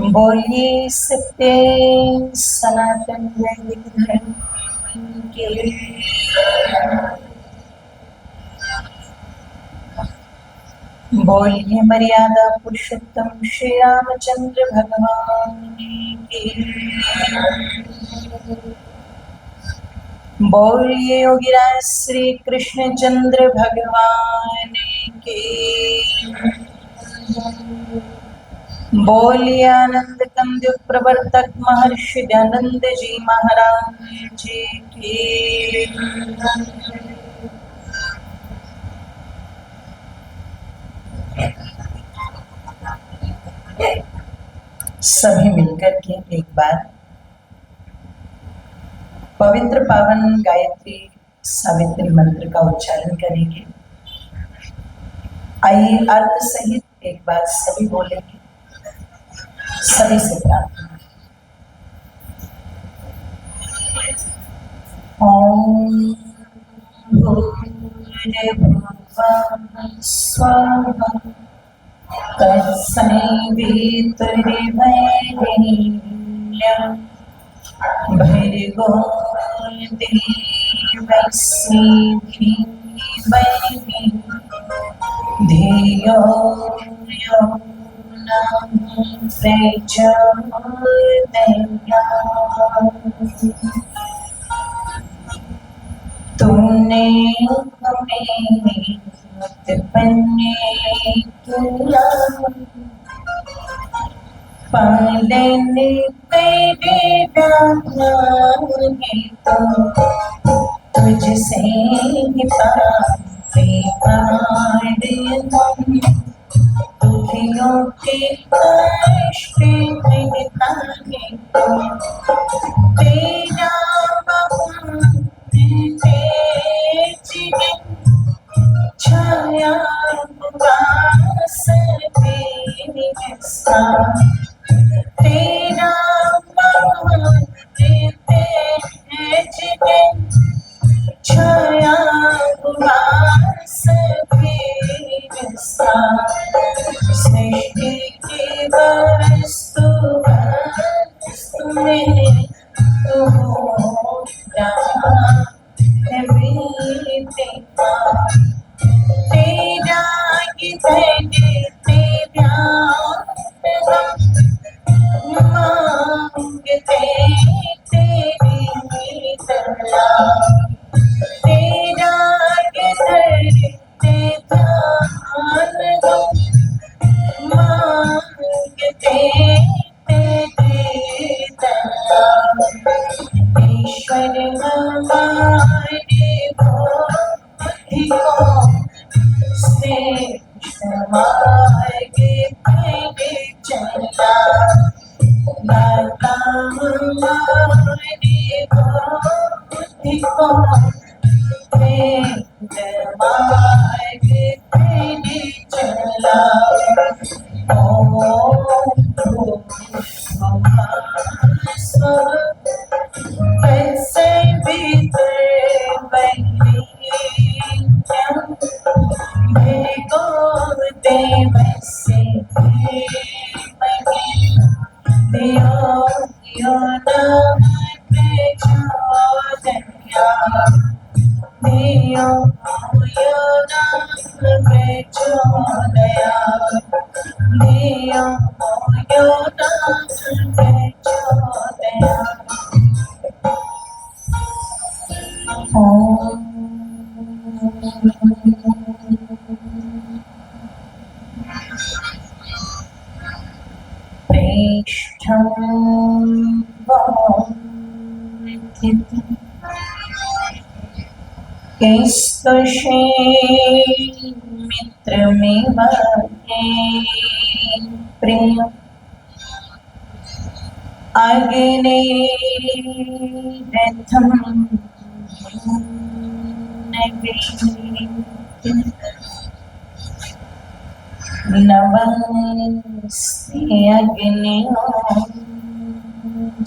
बोलिए सत्य सनातन वैदिक धर्म के। बोलिए मर्यादा पुरुषोत्तम श्री रामचंद्र भगवान के। बोलिए योगीराज श्री कृष्ण चंद्र भगवान के। बोलिए आनंद कंद प्रवर्तक महर्षि दयानंद जी महाराज जी की। सभी मिलकर के एक बार पवित्र पावन गायत्री सावित्री मंत्र का उच्चारण करेंगे। आइए अर्थ सहित एक बार सभी बोलेंगे। सभी से प्रार्थना। ओम भूर्भुवः स्वः तत्सवितुर्वरेण्यं भर्गो देवस्य धीमहि धियो यो नः प्रचोदयात्। तूने हमें उत्पन्न किया, पालन तेरे प्यारे तो तुझसे ही पाते पार। दुखियों के कष्ट मिटाने को तेरा छाया वास तेरा छाया वास सृष्टि की वस्तु में तो तेरा मांगते तेरी दया, तेरा धरते ध्यान मांगते तेरी दया। ईश्वर हमारे बुद्धि को श्रेष्ठ मार्ग पे चला, दाता हमारे बुद्धि को श्रेष्ठ मार्ग पे चला। ओम भूर्भुवः स्वः तत्सवितुर्वरेण्यं भर्गो देवस्य धीमहि धियो यो नः प्रचोदयात्। धियो यो नः प्रचोदयात्। धियो यो नः प्रचोदयात्। प्रेष्ठं किस्तुषे मित्रमेव प्रिय अग्ने रथं नमस्ते अग्नियो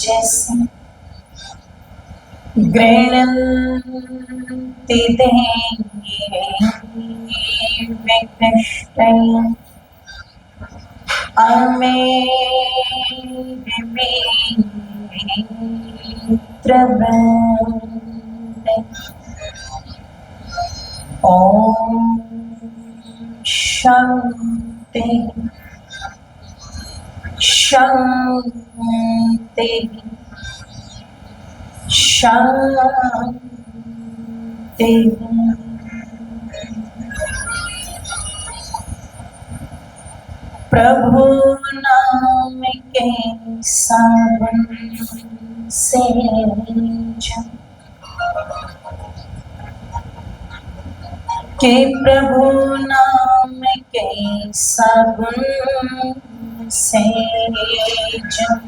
जैसे गृह्णन्ति देहि विकृष्टं मेरे मित्र वृंद, ओम शांति शांति शांति। प्रभु नाम के सावन से जब के प्रभु नाम के सावन से जब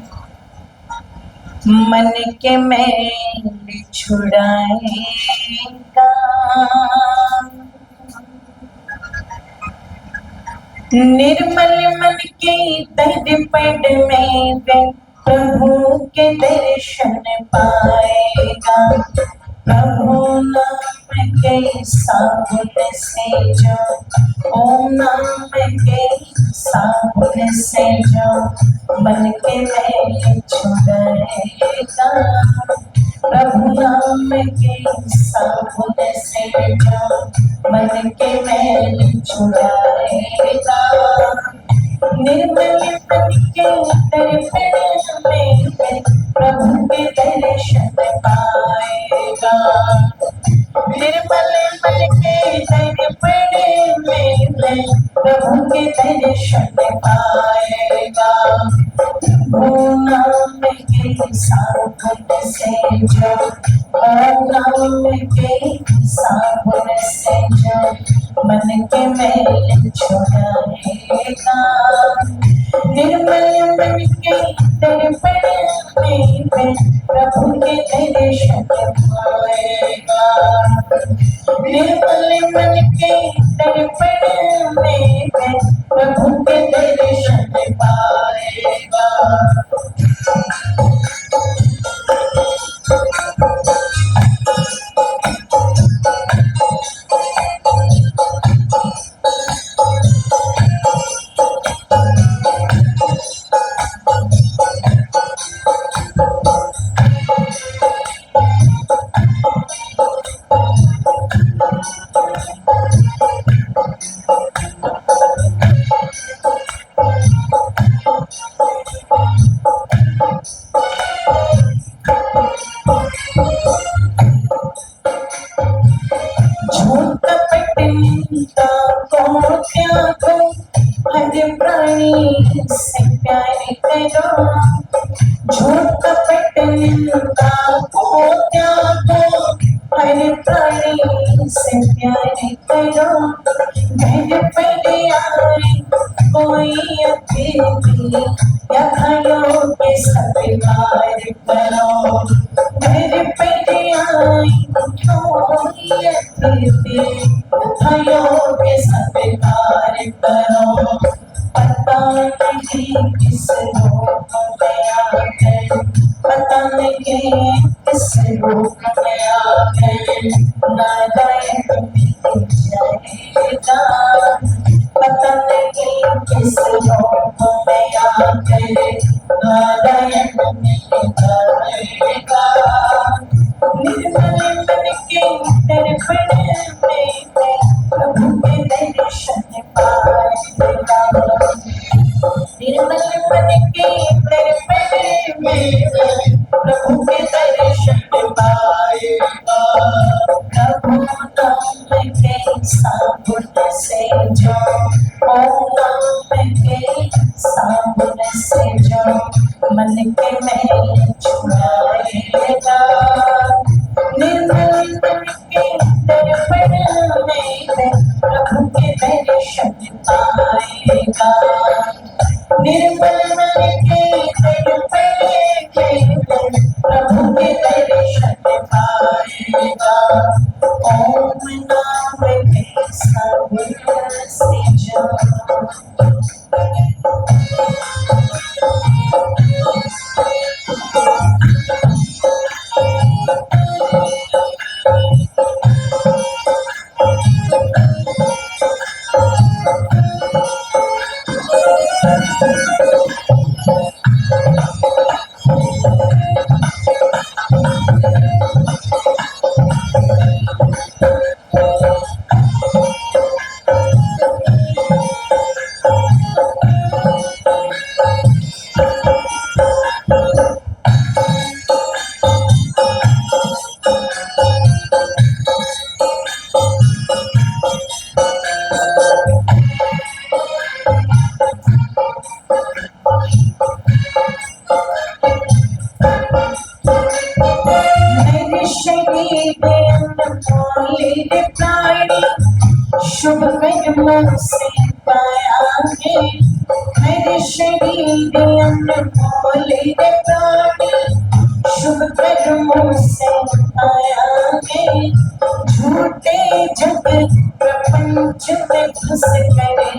मन के मैल छुड़ाएगा, निर्मल मन के तड़पड़ में वे प्रभु के दर्शन पाएगा। प्रभु नाम के साबुन से जो, ओम नाम के साबुन से जो मन के मैल छुड़ाएगा। प्रभु नाम के साबुन से जो मन के मैल छुड़ाएगा, निर्मल मन के तड़पड़ में प्रभु के दर्शन पाएगा। निर्मल मन के तड़पड़ में प्रभु के दर्शन पाएगा। नाम के साबुन से जो, नाम के साबुन से जो मन के मैल छुड़ाएगा, निर्मल मन के तड़पड़ में प्रभु के दर्शन पाएगा। निर्मल मन के तड़पड़ में प्रभु के दर्शन पाएगा। झूठ कपट निंदा को त्यागो, हर प्राणी से प्यार करो। झूठ कपट निंदा को त्यागो, हर प्राणी से प्यार करो। घर पर आए कोई अतिथि, यथायो के सत्कार करो। घर पर आए कोई अतिथि, यथायो के सत्कार करो। पता नहीं किस रूप में आकर, पता नहीं किस रूप में आकर नारायण मिल जाएगा। पता नहीं किस रूप में आकर नारायण मिल जाएगा। निर्मल मन के तड़पड़ में प्रभु के दर्शन पाएगा। निर्मल मन के तड़पड़ में प्रभु के दर्शन पाएगा। प्रभु नाम के साबुन से जो, ओम नाम के साबुन से जो मन के मैल छुड़ाएगा। निर्मल मन के तड़पड़ में प्रभु के दर्शन पाएगा। निर्मल मन के तड़पड़ में प्रभु के दर्शन पाएगा। ओम नाम के साबुन से जो, मेरे शरीर अनमोली रे प्राणी शुभ कर्मों से पाया है। मेरे शरीर अनमोली रे प्राणी शुभ कर्मों से पाया है। झूठे जग प्रपंच में घुस गए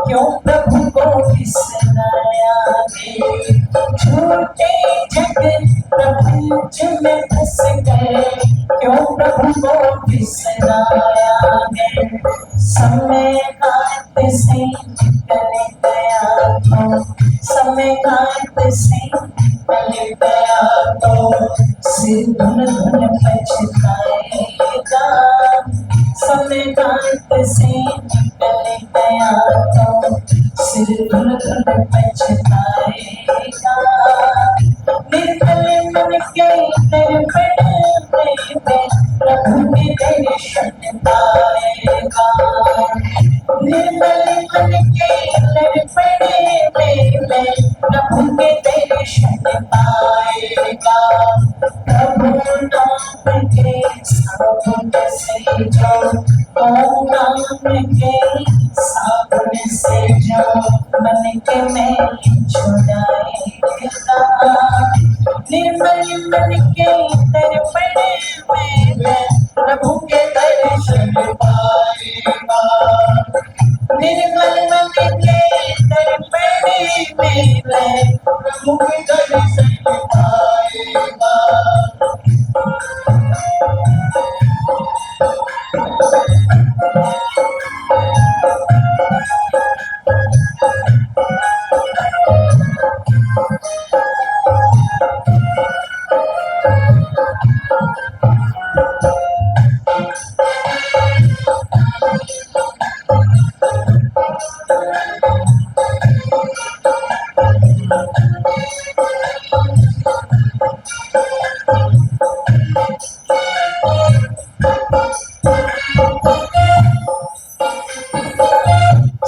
क्यों प्रभु को बिसराया है। झूठे जग प्रपंच में घुस गए क्यों प्रभु को बिसराया है। समय हाथ से निकल गया तो समय हाथ से निकल गया तो सिर धुन धुन पछताएगा। समय हाथ से निकल गया तो सिर धुन धुन पछताएगा। निर्मल मन के दर्पण में प्रभु के दर्शन पाएगा। निर्मल मन के दर्पण में प्रभु के दर्शन पाएगा। प्रभु नाम के साबुन से जो ओम नाम के साबुन से जो मन के मैल छुड़ाएगा। निर्मल मन के दर्पण में प्रभु के दर्शन पाएगा। निर्मल मन के दर्पण में प्रभु के दर्शन पाएगा।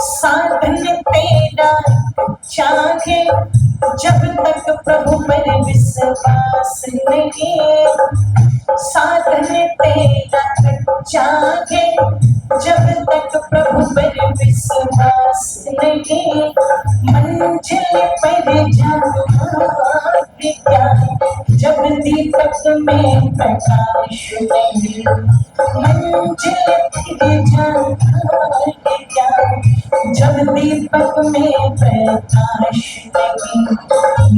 साधन तेरा चाहे जब तक प्रभु पर विश्वास नहीं। साधन तेरा चाहे जब तक प्रभु पर विश्वास नहीं। मंजिल पर जाने क्या जब दीपक में प्रकाश नहीं। मंजिल पर जाने क्या जब दीपक में प्रकाश नहीं।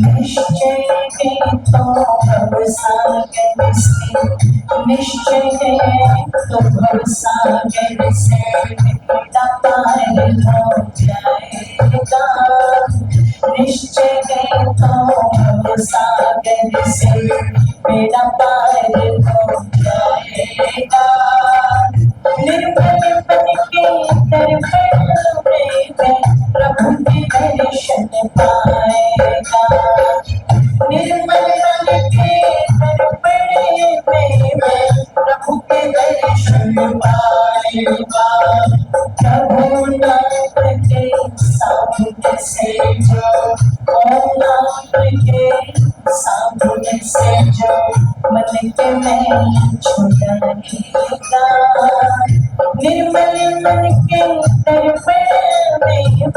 निश्चय है तो भव सागर से निश्चय है तो भव सागर से बेड़ा पार हो जाएगा। निश्चय है तो भव सागर से बेड़ा पार हो जाएगा। निर्मल मन के दर्पण में प्रभु के दर्शन पाएगा। निर्मल मन के दर्पण में प्रभु के दर्शन पाएगा। प्रभु नाम के साबुन से जो ओम नाम के साबुन से जो मन के मैल छुड़ाएगा। निर्मल मन के दर्पण में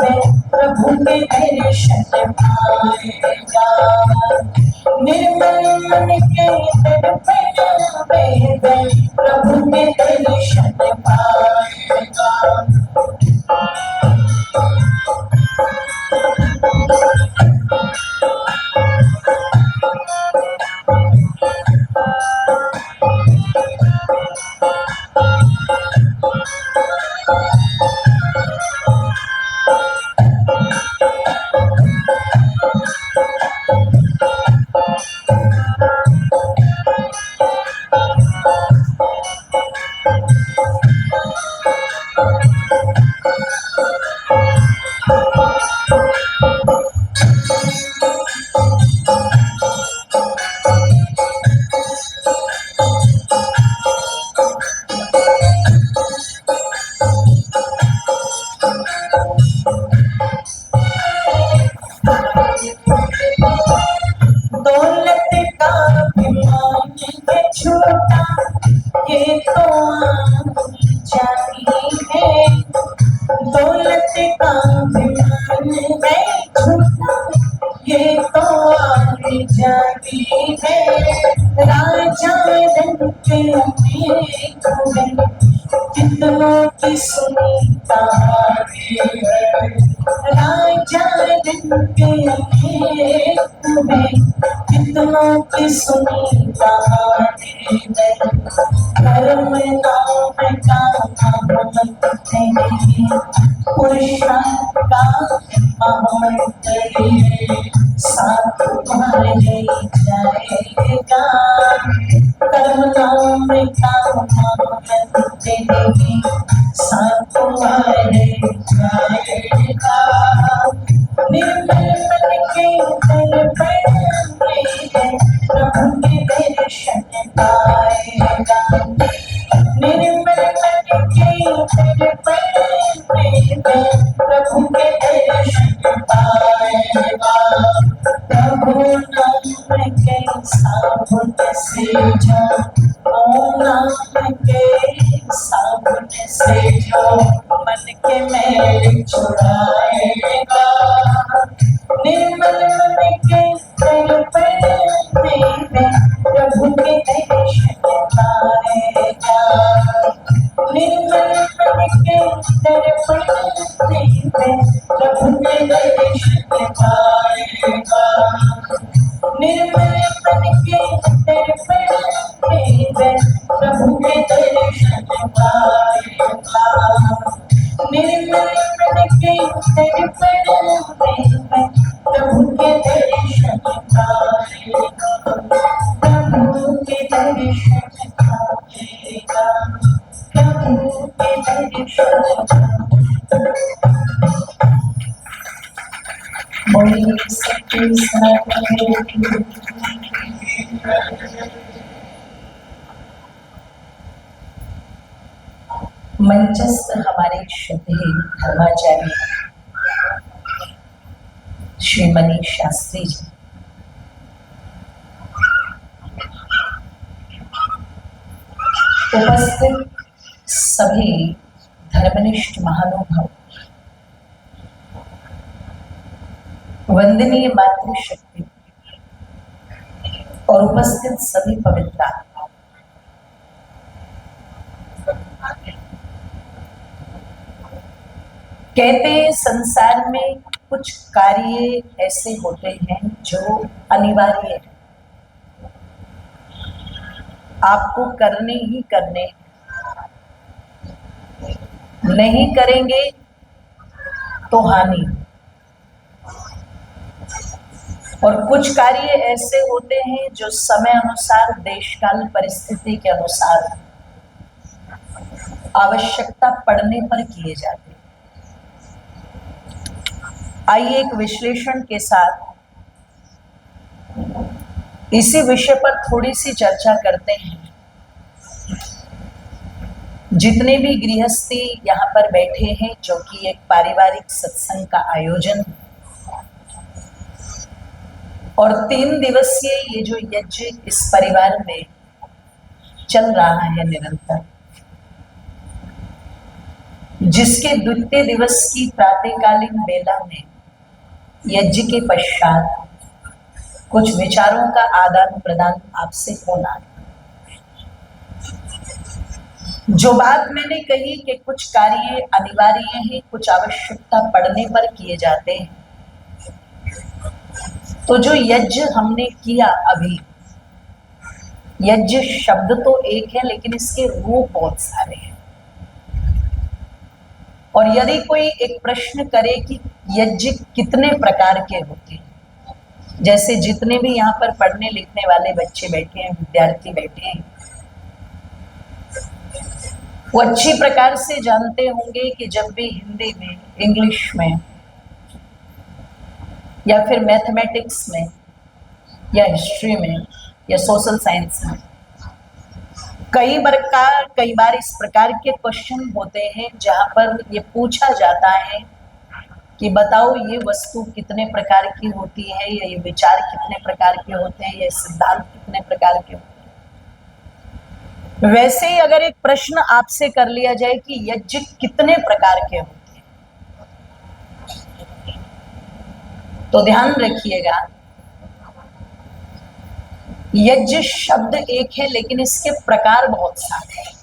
प्रभु के दर्शन पाएगा। निर्मल मन के दर्पण में प्रभु के दर्शन पाएगा। दौलत का अभिमान है छोटा, ये तो आनी जानी है। दौलत का अभिमान है छोटा, ये तो आनी जानी है। राजा रंग के अनेक हुए, कितनों की सुनी कहानी है। राजा रंग के अनेक हुए, कितनों की सुनी कहानी है। कर्म नाम का महामंत्र है, पुरुषार्थ का महामंत्र है। साथ तुम्हारे जाएगा, कर्म नाम का महामंत्र है। साथ तुम्हारे जाएगा। निर्मल मन के दर्पण में प्रभु के दर्शन पाएगा। निर्मल मन के दर्पण में प्रभु के दर्शन पाएगा। प्रभु नाम के साबुन से जो, ओम नाम के साबुन से जो मन के मैल छुड़ाएगा। निर्मल मन के दर्पण में प्रभु के दर्शन पाएगा। निर्मल मन के दर्पण में प्रभु के दर्शन पाएगा। निर्मल मन के दर्पण में प्रभु के दर्शन पाएगा। निर्मल मन के दर्पण में प्रभु के दर्शन पाएगा। प्रभु के दर्शन पाएगा। प्रभु के दर्शन पाएगा। बोलिए सच्चे सनातन मंचस्थ हमारे श्रद्धेय धर्माचार्य श्री मनीष शास्त्री जी, उपस्थित सभी धर्मनिष्ठ महानुभाव, वंदनीय मातृशक्ति और उपस्थित सभी पवित्र आत्माओं, कहते हैं संसार में कुछ कार्य ऐसे होते हैं जो अनिवार्य है, आपको करने ही करने, नहीं करेंगे तो हानि। और कुछ कार्य ऐसे होते हैं जो समय अनुसार, देश काल परिस्थिति के अनुसार आवश्यकता पड़ने पर किए जाते हैं। आइए एक विश्लेषण के साथ इसी विषय पर थोड़ी सी चर्चा करते हैं। जितने भी गृहस्थी यहाँ पर बैठे हैं, जो कि एक पारिवारिक सत्संग का आयोजन है और 3 दिवसीय ये जो यज्ञ इस परिवार में चल रहा है निरंतर, जिसके द्वितीय दिवस की प्रातःकालीन बेला में यज्ञ के पश्चात कुछ विचारों का आदान प्रदान आपसे होना। जो बात मैंने कही कि कुछ कार्य अनिवार्य हैं, कुछ आवश्यकता पड़ने पर किए जाते हैं, तो जो यज्ञ हमने किया अभी, यज्ञ शब्द तो एक है लेकिन इसके रूप बहुत सारे हैं। और यदि कोई एक प्रश्न करे कि यज्ञ कितने प्रकार के होते हैं, जैसे जितने भी यहाँ पर पढ़ने लिखने वाले बच्चे बैठे हैं, विद्यार्थी बैठे हैं, वो अच्छी प्रकार से जानते होंगे कि जब भी हिंदी में, इंग्लिश में या फिर मैथमेटिक्स में या हिस्ट्री में या सोशल साइंस में कई बार इस प्रकार के क्वेश्चन होते हैं जहां पर ये पूछा जाता है कि बताओ ये वस्तु कितने प्रकार की होती है, या ये विचार कितने प्रकार के होते हैं, ये सिद्धांत कितने प्रकार के होते हैं। वैसे ही अगर एक प्रश्न आपसे कर लिया जाए कि यज्ञ कितने प्रकार के होते हैं, तो ध्यान रखिएगा, यज्ञ शब्द एक है लेकिन इसके प्रकार बहुत सारे हैं।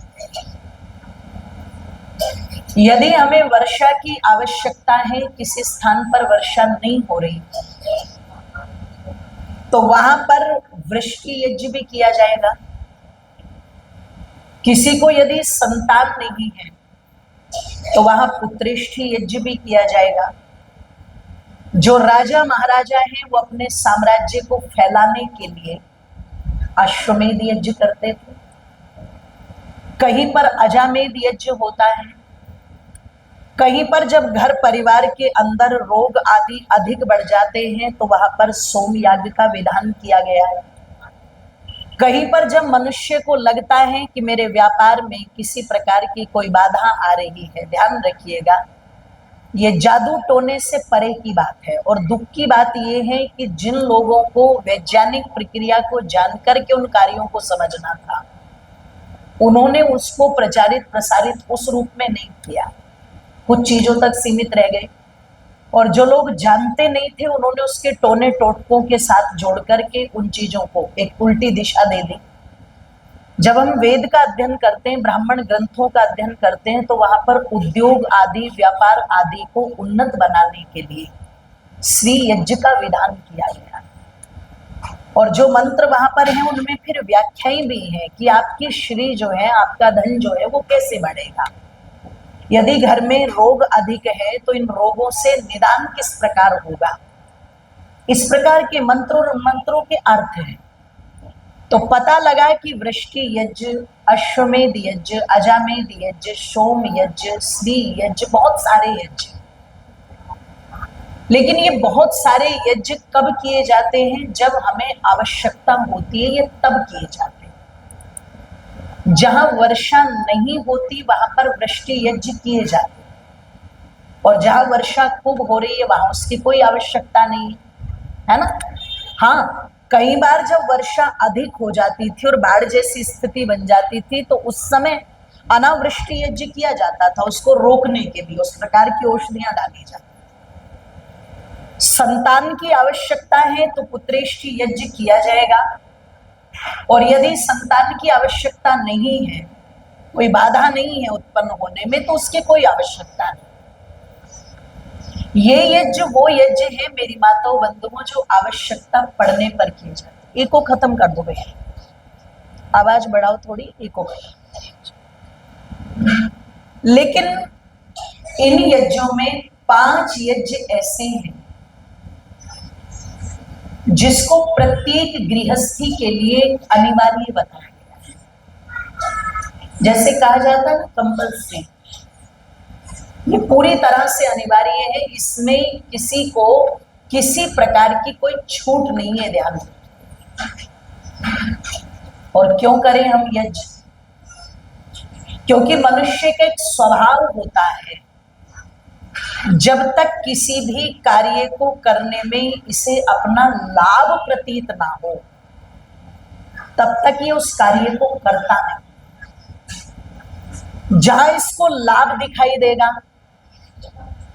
यदि हमें वर्षा की आवश्यकता है, किसी स्थान पर वर्षा नहीं हो रही, तो वहां पर वृष्टि यज्ञ भी किया जाएगा। किसी को यदि संतान नहीं है तो वहां पुत्रेष्ठि यज्ञ भी किया जाएगा। जो राजा महाराजा हैं वो अपने साम्राज्य को फैलाने के लिए अश्वमेध यज्ञ करते थे। कहीं पर अजामेध यज्ञ होता है, कहीं पर जब घर परिवार के अंदर रोग आदि अधिक बढ़ जाते हैं तो वहां पर सोम याग का विधान किया गया है। कहीं पर जब मनुष्य को लगता है कि मेरे व्यापार में किसी प्रकार की कोई बाधा आ रही है, ध्यान रखिएगा, ये जादू टोने से परे की बात है। और दुख की बात यह है कि जिन लोगों को वैज्ञानिक प्रक्रिया को जानकर के उन कार्यों को समझना था, उन्होंने उसको प्रचारित प्रसारित उस रूप में नहीं किया, कुछ चीजों तक सीमित रह गए। और जो लोग जानते नहीं थे उन्होंने उसके टोने टोटकों के साथ जोड़ करके उन चीजों को एक उल्टी दिशा दे दी। जब हम वेद का अध्ययन करते हैं, ब्राह्मण ग्रंथों का अध्ययन करते हैं, तो वहां पर उद्योग आदि व्यापार आदि को उन्नत बनाने के लिए श्री यज्ञ का विधान किया गया। और जो मंत्र वहां पर हैं उनमें फिर व्याख्याएं भी हैं कि आपकी श्री जो है, आपका धन जो है वो कैसे बढ़ेगा। यदि घर में रोग अधिक है तो इन रोगों से निदान किस प्रकार होगा, इस प्रकार के मंत्रों के अर्थ हैं। तो पता लगा कि वृष्टि यज्ञ, अश्वमेध यज्ञ, अजामेध यज्ञ, सोम यज्ञ, श्री यज्ञ, बहुत सारे यज्ञ। लेकिन ये बहुत सारे यज्ञ कब किए जाते हैं? जब हमें आवश्यकता होती है, ये तब किए जाते हैं। जहां वर्षा नहीं होती वहां पर वृष्टि यज्ञ किए जाते हैं, और जहां वर्षा खूब हो रही है वहां उसकी कोई आवश्यकता नहीं है ना। हाँ, कई बार जब वर्षा अधिक हो जाती थी और बाढ़ जैसी स्थिति बन जाती थी तो उस समय अनावृष्टि यज्ञ किया जाता था, उसको रोकने के लिए उस प्रकार की औषधियां डाली जाती। संतान की आवश्यकता है तो पुत्रेष्टि यज्ञ किया जाएगा, और यदि संतान की आवश्यकता नहीं है, कोई बाधा नहीं है उत्पन्न होने में, तो उसकी कोई आवश्यकता नहीं। ये यज्ञ वो यज्ञ है मेरी माताओं बंधुओं जो आवश्यकता पड़ने पर किए जाते। एको खत्म कर दो भैया, आवाज बढ़ाओ थोड़ी, एको खत्म। लेकिन इन यज्ञों में 5 यज्ञ ऐसे हैं जिसको प्रत्येक गृहस्थी के लिए अनिवार्य बताया गया है। जैसे कहा जाता है कंपल्सरी, ये पूरी तरह से अनिवार्य है, इसमें किसी को किसी प्रकार की कोई छूट नहीं है, ध्यान रखिए। और क्यों करें हम यज्ञ? क्योंकि मनुष्य का एक स्वभाव होता है, जब तक किसी भी कार्य को करने में इसे अपना लाभ प्रतीत ना हो तब तक ये उस कार्य को करता नहीं। जहां इसको लाभ दिखाई देगा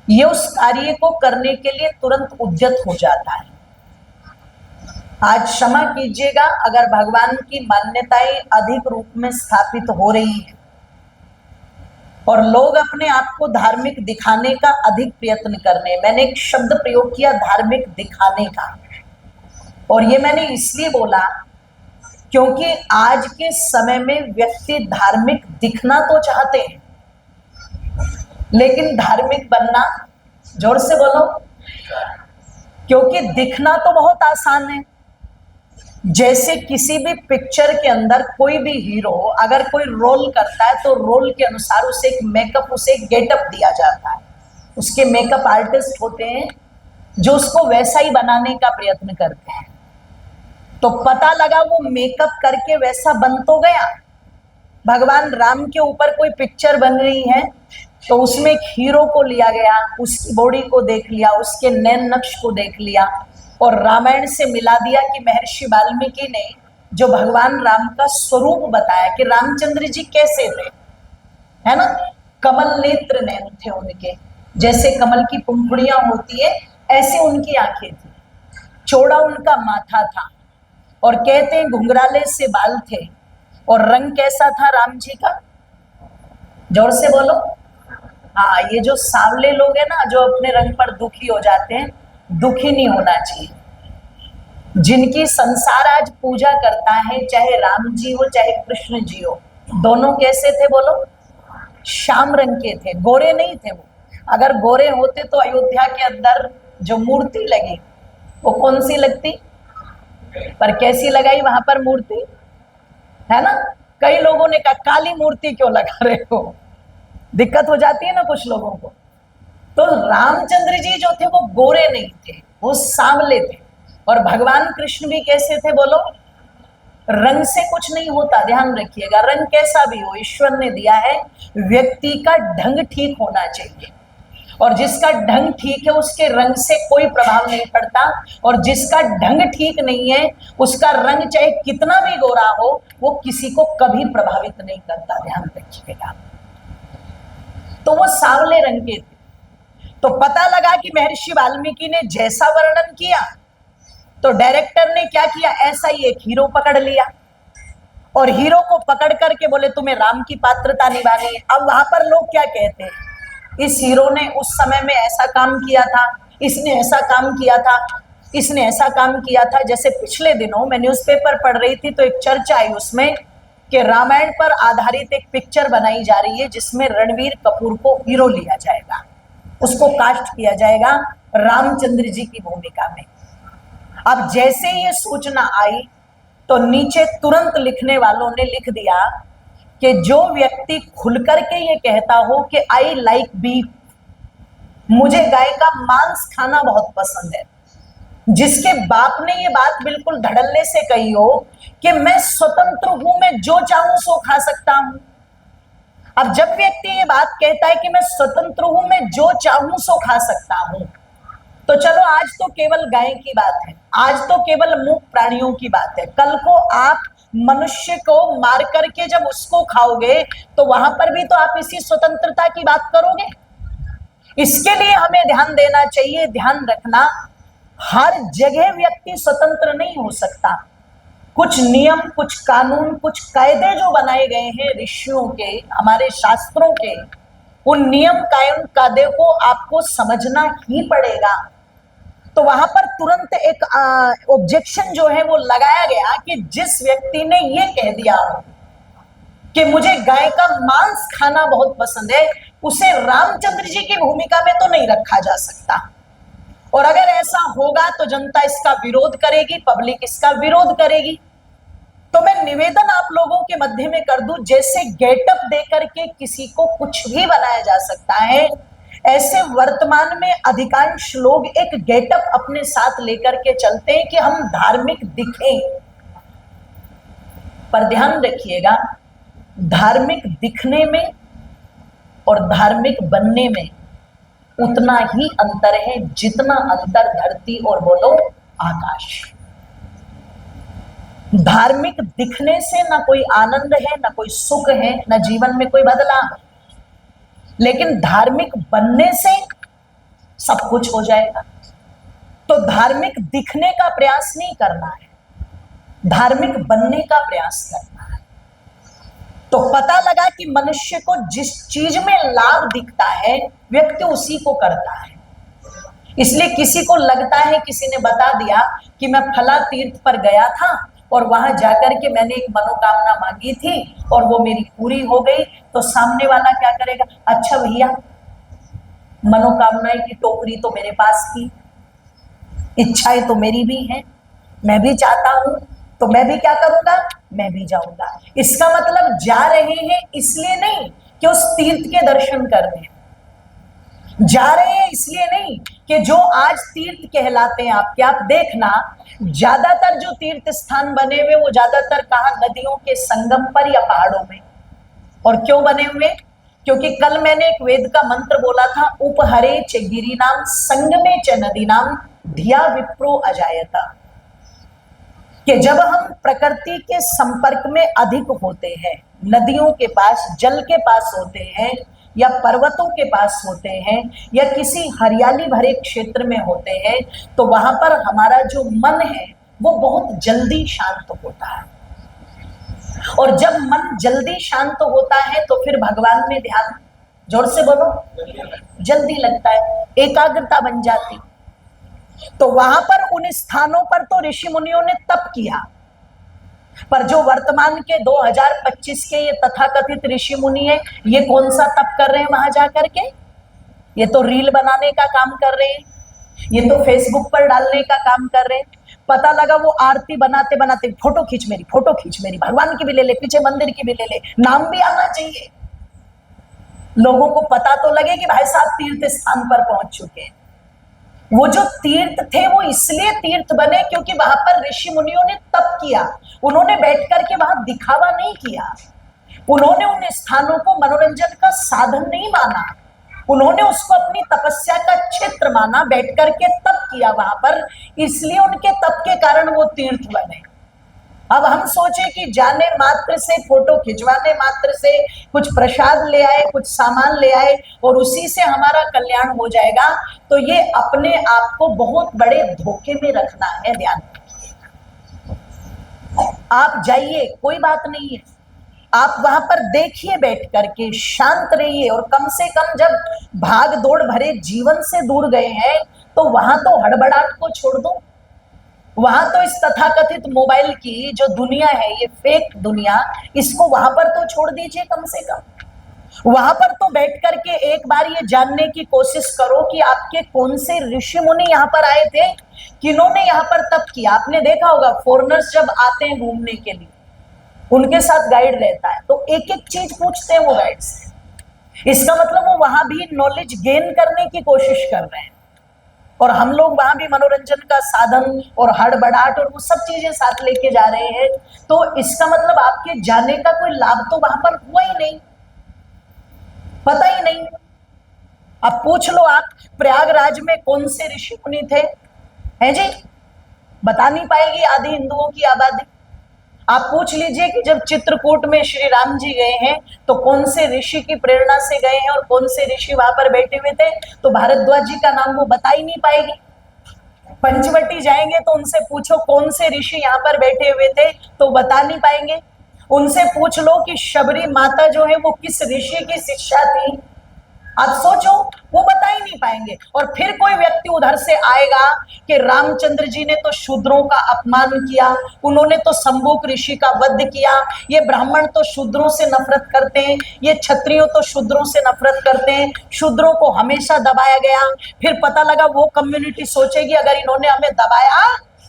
ये उस कार्य को करने के लिए तुरंत उद्यत हो जाता है। आज क्षमा कीजिएगा, अगर भगवान की मान्यताएं अधिक रूप में स्थापित हो रही है और लोग अपने आप को धार्मिक दिखाने का अधिक प्रयत्न कर रहे हैं, मैंने एक शब्द प्रयोग किया धार्मिक दिखाने का, और ये मैंने इसलिए बोला क्योंकि आज के समय में व्यक्ति धार्मिक दिखना तो चाहते हैं लेकिन धार्मिक बनना, जोर से बोलो, क्योंकि दिखना तो बहुत आसान है। जैसे किसी भी पिक्चर के अंदर कोई भी हीरो अगर कोई रोल करता है तो रोल के अनुसार उसे एक मेकअप, उसे एक गेटअप दिया जाता है। उसके मेकअप आर्टिस्ट होते हैं जो उसको वैसा ही बनाने का प्रयत्न करते हैं। तो पता लगा वो मेकअप करके वैसा बन तो गया। भगवान राम के ऊपर कोई पिक्चर बन रही है तो उसमें एक हीरो को लिया गया, उसकी बॉडी को देख लिया, उसके नैन नक्श को देख लिया और रामायण से मिला दिया कि महर्षि वाल्मीकि ने जो भगवान राम का स्वरूप बताया कि रामचंद्र जी कैसे थे, है ना। कमल नेत्र नैन थे उनके, जैसे कमल की पंखुड़ियां होती है ऐसे उनकी आंखें थी, चौड़ा उनका माथा था और कहते हैं घुंघराले से बाल थे। और रंग कैसा था राम जी का, जोर से बोलो। हाँ, ये जो सांवले लोग हैं ना, जो अपने रंग पर दुखी हो जाते हैं, दुखी नहीं होना चाहिए। जिनकी संसार आज पूजा करता है, चाहे राम जी हो चाहे कृष्ण जी हो, दोनों कैसे थे बोलो, श्याम रंग के थे, गोरे नहीं थे वो। अगर गोरे होते तो अयोध्या के अंदर जो मूर्ति लगी वो कौन सी लगती, पर कैसी लगाई वहां पर मूर्ति, है ना। कई लोगों ने कहा काली मूर्ति क्यों लगा रहे हो, दिक्कत हो जाती है ना कुछ लोगों को। तो रामचंद्र जी जो थे वो गोरे नहीं थे, वो सांवले थे। और भगवान कृष्ण भी कैसे थे बोलो, रंग से कुछ नहीं होता, ध्यान रखिएगा। रंग कैसा भी हो ईश्वर ने दिया है, व्यक्ति का ढंग ठीक होना चाहिए। और जिसका ढंग ठीक है उसके रंग से कोई प्रभाव नहीं पड़ता, और जिसका ढंग ठीक नहीं है उसका रंग चाहे कितना भी गोरा हो वो किसी को कभी प्रभावित नहीं करता, ध्यान रखिएगा। तो वो सांवले रंग के थे। तो पता लगा कि महर्षि वाल्मीकि ने जैसा वर्णन किया तो डायरेक्टर ने क्या किया, ऐसा ही एक हीरो पकड़ लिया और हीरो को पकड़ करके बोले तुम्हें राम की पात्रता निभानी है। अब वहां पर लोग क्या कहते हैं, इस हीरो ने उस समय में ऐसा काम किया था, इसने ऐसा काम किया था, इसने ऐसा काम किया था। जैसे पिछले दिनों मैं न्यूज़पेपर पढ़ रही थी तो एक चर्चा आई उसमें कि रामायण पर आधारित एक पिक्चर बनाई जा रही है जिसमें रणवीर कपूर को हीरो लिया जाएगा, उसको कास्ट किया जाएगा रामचंद्र जी की भूमिका में। अब जैसे ये सूचना आई तो नीचे तुरंत लिखने वालों ने लिख दिया कि जो व्यक्ति खुल करके ये कहता हो कि आई लाइक बीफ, मुझे गाय का मांस खाना बहुत पसंद है, जिसके बाप ने ये बात बिल्कुल धड़ल्ले से कही हो कि मैं स्वतंत्र हूं, मैं जो चाहूं सो खा सकता हूं। अब जब व्यक्ति ये बात कहता है कि मैं स्वतंत्र हूं, मैं जो चाहूं सो खा सकता हूं, तो चलो आज तो केवल गाय की बात है, आज तो केवल मूक प्राणियों की बात है, कल को आप मनुष्य को मार करके जब उसको खाओगे तो वहां पर भी तो आप इसी स्वतंत्रता की बात करोगे। इसके लिए हमें ध्यान देना चाहिए, ध्यान रखना, हर जगह व्यक्ति स्वतंत्र नहीं हो सकता। कुछ नियम, कुछ कानून, कुछ कायदे जो बनाए गए हैं ऋषियों के, हमारे शास्त्रों के, उन नियम कायदे कायदे को आपको समझना ही पड़ेगा। तो वहां पर तुरंत एक ऑब्जेक्शन जो है वो लगाया गया कि जिस व्यक्ति ने ये कह दिया कि मुझे गाय का मांस खाना बहुत पसंद है, उसे रामचंद्र जी की भूमिका में तो नहीं रखा जा सकता। और अगर ऐसा होगा तो जनता इसका विरोध करेगी, पब्लिक इसका विरोध करेगी। तो मैं निवेदन आप लोगों के मध्य में कर दूं, जैसे गेटअप देकर के किसी को कुछ भी बनाया जा सकता है, ऐसे वर्तमान में अधिकांश लोग एक गेटअप अपने साथ लेकर के चलते हैं कि हम धार्मिक दिखें। पर ध्यान रखिएगा, धार्मिक दिखने में और धार्मिक बनने में उतना ही अंतर है जितना अंतर धरती और बोलो आकाश। धार्मिक दिखने से ना कोई आनंद है, ना कोई सुख है, ना जीवन में कोई बदलाव, लेकिन धार्मिक बनने से सब कुछ हो जाएगा। तो धार्मिक दिखने का प्रयास नहीं करना है, धार्मिक बनने का प्रयास करना है। तो पता लगा कि मनुष्य को जिस चीज में लाभ दिखता है व्यक्ति उसी को करता है। इसलिए किसी को लगता है, किसी ने बता दिया कि मैं फला तीर्थ पर गया था और वहां जाकर के मैंने एक मनोकामना मांगी थी और वो मेरी पूरी हो गई, तो सामने वाला क्या करेगा, अच्छा भैया मनोकामनाएं की टोकरी तो मेरे पास थी, इच्छाएं तो मेरी भी हैं, मैं भी चाहता हूं, तो मैं भी क्या करूंगा, मैं भी जाऊंगा। इसका मतलब जा रहे हैं इसलिए नहीं कि उस तीर्थ के दर्शन करने, जा रहे हैं इसलिए नहीं कि जो आज तीर्थ कहलाते हैं आपके, आप देखना ज्यादातर जो तीर्थ स्थान बने हुए वो ज्यादातर कहां, नदियों के संगम पर या पहाड़ों में। और क्यों बने हुए, क्योंकि कल मैंने एक वेद का मंत्र बोला था, उपहरे च गिरिनाम संगमे च नदीनाम धिया विप्रो अजायता, कि जब हम प्रकृति के संपर्क में अधिक होते हैं, नदियों के पास, जल के पास होते हैं, या पर्वतों के पास होते हैं, या किसी हरियाली भरे क्षेत्र में होते हैं, तो वहां पर हमारा जो मन है वो बहुत जल्दी शांत होता है। और जब मन जल्दी शांत होता है तो फिर भगवान में ध्यान, जोर से बोलो, जल्दी लगता है, एकाग्रता बन जाती। तो वहां पर उन स्थानों पर तो ऋषि मुनियों ने तप किया, पर जो वर्तमान के 2025 के ये तथाकथित ऋषि मुनि है, ये कौन सा तप कर रहे हैं वहां जाकर के? ये तो रील बनाने का काम कर रहे हैं, ये तो फेसबुक पर डालने का काम कर रहे हैं। पता लगा वो आरती बनाते बनाते फोटो खींच मेरी, फोटो खींच मेरी, भगवान की भी ले ले, पीछे मंदिर की भी ले ले, नाम भी आना चाहिए, लोगों को पता तो लगे कि भाई साहब तीर्थ स्थान पर पहुंच चुके हैं। वो जो तीर्थ थे वो इसलिए तीर्थ बने क्योंकि वहां पर ऋषि मुनियों ने तप किया। उन्होंने बैठ करके वहां दिखावा नहीं किया, उन्होंने उन स्थानों को मनोरंजन का साधन नहीं माना, उन्होंने उसको अपनी तपस्या का क्षेत्र माना, बैठ करके तप किया वहां पर, इसलिए उनके तप के कारण वो तीर्थ बने। अब हम सोचे कि जाने मात्र से, फोटो खिंचवाने मात्र से, कुछ प्रसाद ले आए, कुछ सामान ले आए और उसी से हमारा कल्याण हो जाएगा, तो ये अपने आप को बहुत बड़े धोखे में रखना है। ध्यान, आप जाइए, कोई बात नहीं है, आप वहां पर देखिए, बैठ करके शांत रहिए, और कम से कम जब भाग दौड़ भरे जीवन से दूर गए हैं तो वहां तो हड़बड़ाहट को छोड़ दो, वहां तो इस तथाकथित मोबाइल की जो दुनिया है, ये फेक दुनिया, इसको वहां पर तो छोड़ दीजिए। कम से कम वहां पर तो बैठ करके एक बार ये जानने की कोशिश करो कि आपके कौन से ऋषि मुनि यहाँ पर आए थे, किन्होंने यहाँ पर तप किया। आपने देखा होगा फॉरेनर्स जब आते हैं घूमने के लिए, उनके साथ गाइड रहता है, तो एक एक चीज पूछते हैं वो गाइड से। इसका मतलब वो वहां भी नॉलेज गेन करने की कोशिश कर रहे हैं, और हम लोग वहां भी मनोरंजन का साधन और हड़बड़ाहट और वो सब चीजें साथ लेके जा रहे हैं। तो इसका मतलब आपके जाने का कोई लाभ तो वहां पर हुआ ही नहीं, पता ही नहीं। अब पूछ लो आप, प्रयागराज में कौन से ऋषि मुनि थे, हैं जी? बता नहीं पाएगी आधी हिंदुओं की आबादी। आप पूछ लीजिए कि जब चित्रकूट में श्री राम जी गए हैं तो कौन से ऋषि की प्रेरणा से गए हैं और कौन से ऋषि वहां पर बैठे हुए थे, तो भारद्वाज जी का नाम वो बता ही नहीं पाएगी। पंचवटी जाएंगे तो उनसे पूछो कौन से ऋषि यहाँ पर बैठे हुए थे, तो बता नहीं पाएंगे। उनसे पूछ लो कि शबरी माता जो है वो किस ऋषि की शिष्या थी, आप सोचो, वो बता ही नहीं पाएंगे। और फिर कोई व्यक्ति उधर से आएगा कि रामचंद्र जी ने तो शूद्रों का अपमान किया, उन्होंने तो शंभुक ऋषि का वध किया, ये ब्राह्मण तो शूद्रों से नफरत करते हैं, ये क्षत्रियो तो शूद्रों से नफरत करते हैं, शूद्रों को हमेशा दबाया गया। फिर पता लगा वो कम्युनिटी सोचेगी अगर इन्होंने हमें दबाया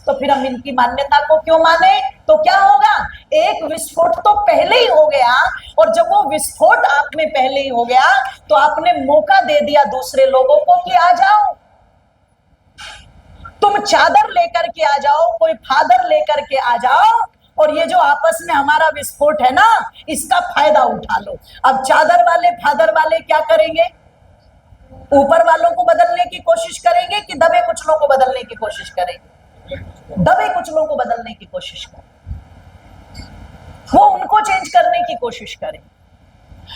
तो फिर हम इनकी मान्यता को क्यों माने, तो क्या होगा, एक विस्फोट तो पहले ही हो गया, और जब वो विस्फोट आप में पहले ही हो गया तो आपने मौका दे दिया दूसरे लोगों को कि आ जाओ, तुम चादर लेकर के आ जाओ, कोई फादर लेकर के आ जाओ, और ये जो आपस में हमारा विस्फोट है ना, इसका फायदा उठा लो। अब चादर वाले, फादर वाले क्या करेंगे, ऊपर वालों को बदलने की कोशिश करेंगे कि दबे कुचलों को बदलने की कोशिश करेंगे? दबे कुचलों को बदलने की कोशिश करें, वो उनको चेंज करने की कोशिश करें।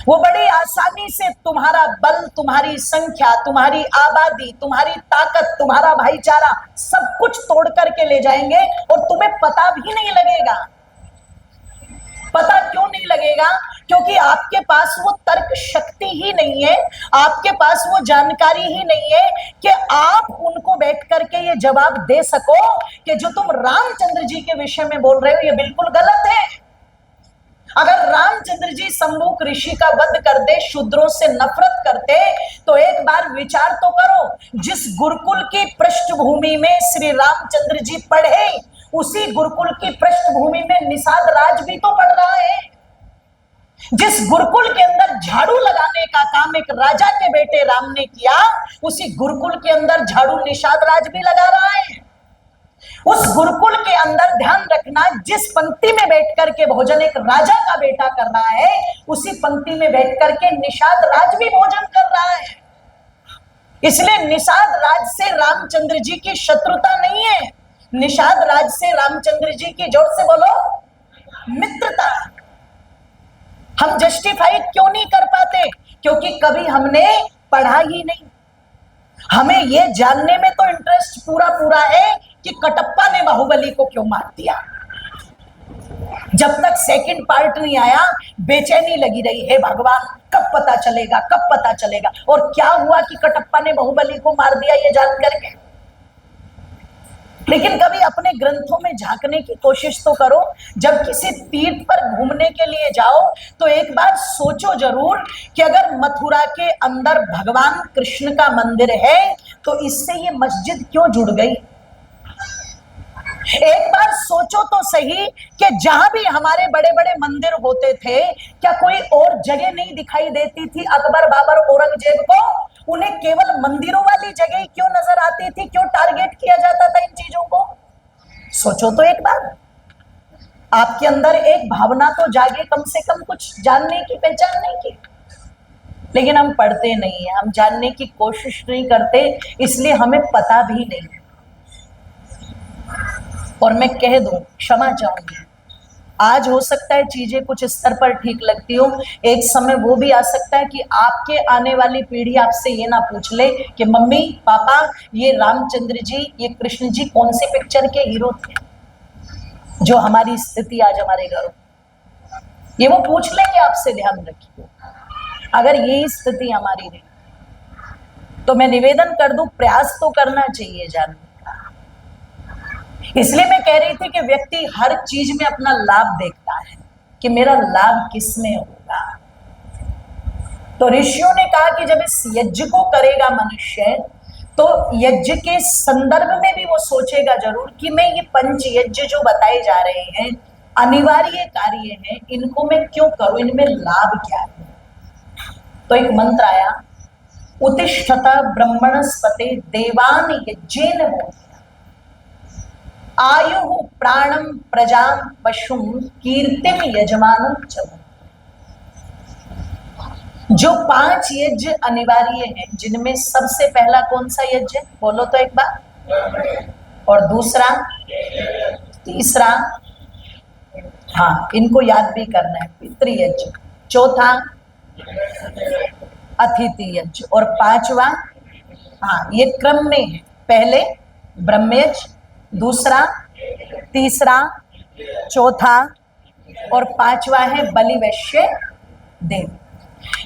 वो बड़ी आसानी से तुम्हारा बल, तुम्हारी संख्या, तुम्हारी आबादी, तुम्हारी ताकत, तुम्हारा भाईचारा सब कुछ तोड़ करके ले जाएंगे और तुम्हें पता भी नहीं लगेगा। पता क्यों नहीं लगेगा? क्योंकि आपके पास वो तर्क शक्ति ही नहीं है, आपके पास वो जानकारी ही नहीं है कि आप उनको बैठ करके ये जवाब दे सको कि जो तुम रामचंद्र जी के विषय में बोल रहे हो ये बिल्कुल गलत है। अगर रामचंद्र जी शंभुक ऋषि का वध करते, शूद्रों से नफरत करते, तो एक बार विचार तो करो, जिस गुरुकुल की पृष्ठभूमि में श्री रामचंद्र जी पढ़े, उसी गुरुकुल की पृष्ठभूमि में निषाद राज भी तो पढ़ रहा है। जिस गुरुकुल के अंदर झाड़ू लगाने का काम एक राजा के बेटे राम ने किया, उसी गुरुकुल के अंदर झाड़ू निषाद राज भी लगा रहा है। उस गुरुकुल के अंदर ध्यान रखना देखना, जिस पंक्ति में बैठ करके भोजन एक राजा का बेटा कर रहा है, उसी पंक्ति में बैठ करके निषाद राज भी भोजन कर रहा है। इसलिए निषाद राज से रामचंद्र जी की शत्रुता नहीं है, निषाद राज से रामचंद्र जी की, जोर से बोलो, मित्रता। हम जस्टिफाई क्यों नहीं कर पाते? क्योंकि कभी हमने पढ़ा ही नहीं। हमें यह जानने में तो इंटरेस्ट पूरा पूरा है कि कटप्पा ने बाहुबली को क्यों मार दिया। जब तक सेकंड पार्ट नहीं आया बेचैनी लगी रही है, भगवान कब पता चलेगा, कब पता चलेगा। और क्या हुआ कि कटप्पा ने बाहुबली को मार दिया ये जान करके। लेकिन कभी अपने ग्रंथों में झांकने की कोशिश तो करो। जब किसी तीर्थ पर घूमने के लिए जाओ तो एक बार सोचो जरूर कि अगर मथुरा के अंदर भगवान कृष्ण का मंदिर है तो इससे ये मस्जिद क्यों जुड़ गई। एक बार सोचो तो सही कि जहां भी हमारे बड़े बड़े मंदिर होते थे, क्या कोई और जगह नहीं दिखाई देती थी अकबर, बाबर, औरंगजेब को? उन्हें केवल मंदिरों वाली जगह क्यों नजर आती थी? क्यों टारगेट किया जाता था इन चीजों को? सोचो तो एक बार। आपके अंदर एक भावना तो जागे, कम से कम कुछ जानने की, पहचानने की। लेकिन हम पढ़ते नहीं है, हम जानने की कोशिश नहीं करते, इसलिए हमें पता भी नहीं। और मैं कह दूं, क्षमा चाहूंगी, आज हो सकता है चीजें कुछ स्तर पर ठीक लगती हो, एक समय वो भी आ सकता है कि आपके आने वाली पीढ़ी आपसे ये ना पूछ ले कि मम्मी पापा ये रामचंद्र जी, ये कृष्ण जी कौन सी पिक्चर के हीरो थे, जो हमारी स्थिति आज हमारे घरों, ये वो पूछ लेंगे आपसे। ध्यान रखिए, अगर यही स्थिति हमारी रही तो मैं निवेदन कर दूं, प्रयास तो करना चाहिए जानने। इसलिए मैं कह रही थी कि व्यक्ति हर चीज में अपना लाभ देखता है कि मेरा लाभ किसमें होगा। तो ऋषियों ने कहा कि जब इस यज्ञ को करेगा मनुष्य तो यज्ञ के संदर्भ में भी वो सोचेगा जरूर कि मैं ये पंच यज्ञ जो बताए जा रहे हैं अनिवार्य कार्य हैं, इनको मैं क्यों करूं, इनमें लाभ क्या है। तो एक मंत्र आया, उत्तिष्ठत ब्रह्मणस्पते देवान यज्ञेन मोदि आयु प्राणम प्रजाम पशुम कीर्तिम यजमानम च। जो 5 यज्ञ अनिवार्य हैं, जिनमें सबसे पहला कौन सा यज्ञ, बोलो तो एक बार, और दूसरा, तीसरा, हाँ इनको याद भी करना है, पितृयज्ञ, चौथा अतिथि यज्ञ, और 5वां, हाँ ये क्रम में है, पहले ब्रह्मयज्ञ, दूसरा, तीसरा, चौथा और 5वां है बलि वैश्य देव।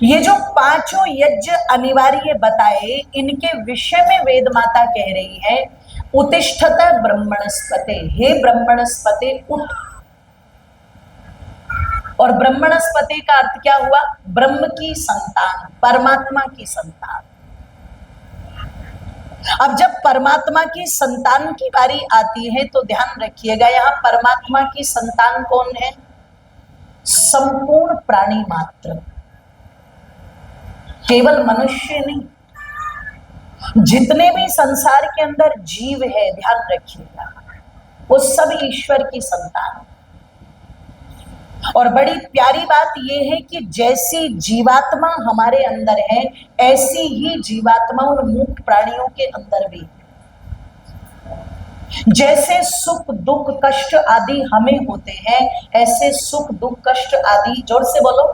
ये जो 5 यज्ञ अनिवार्य बताए, इनके विषय में वेद माता कह रही है, उत्तिष्ठत ब्रह्मणस्पते, हे ब्रह्मणस्पते उठ। और ब्रह्मणस्पते का अर्थ क्या हुआ? ब्रह्म की संतान, परमात्मा की संतान। अब जब परमात्मा की संतान की बारी आती है तो ध्यान रखिएगा, यहां परमात्मा की संतान कौन है? संपूर्ण प्राणी मात्र, केवल मनुष्य नहीं। जितने भी संसार के अंदर जीव है, ध्यान रखिएगा, वो सब ईश्वर की संतान। और बड़ी प्यारी बात यह है कि जैसी जीवात्मा हमारे अंदर है, ऐसी ही जीवात्मा उन मूक प्राणियों के अंदर भी। जैसे सुख दुख कष्ट आदि हमें होते हैं, ऐसे सुख दुख कष्ट आदि, जोर से बोलो,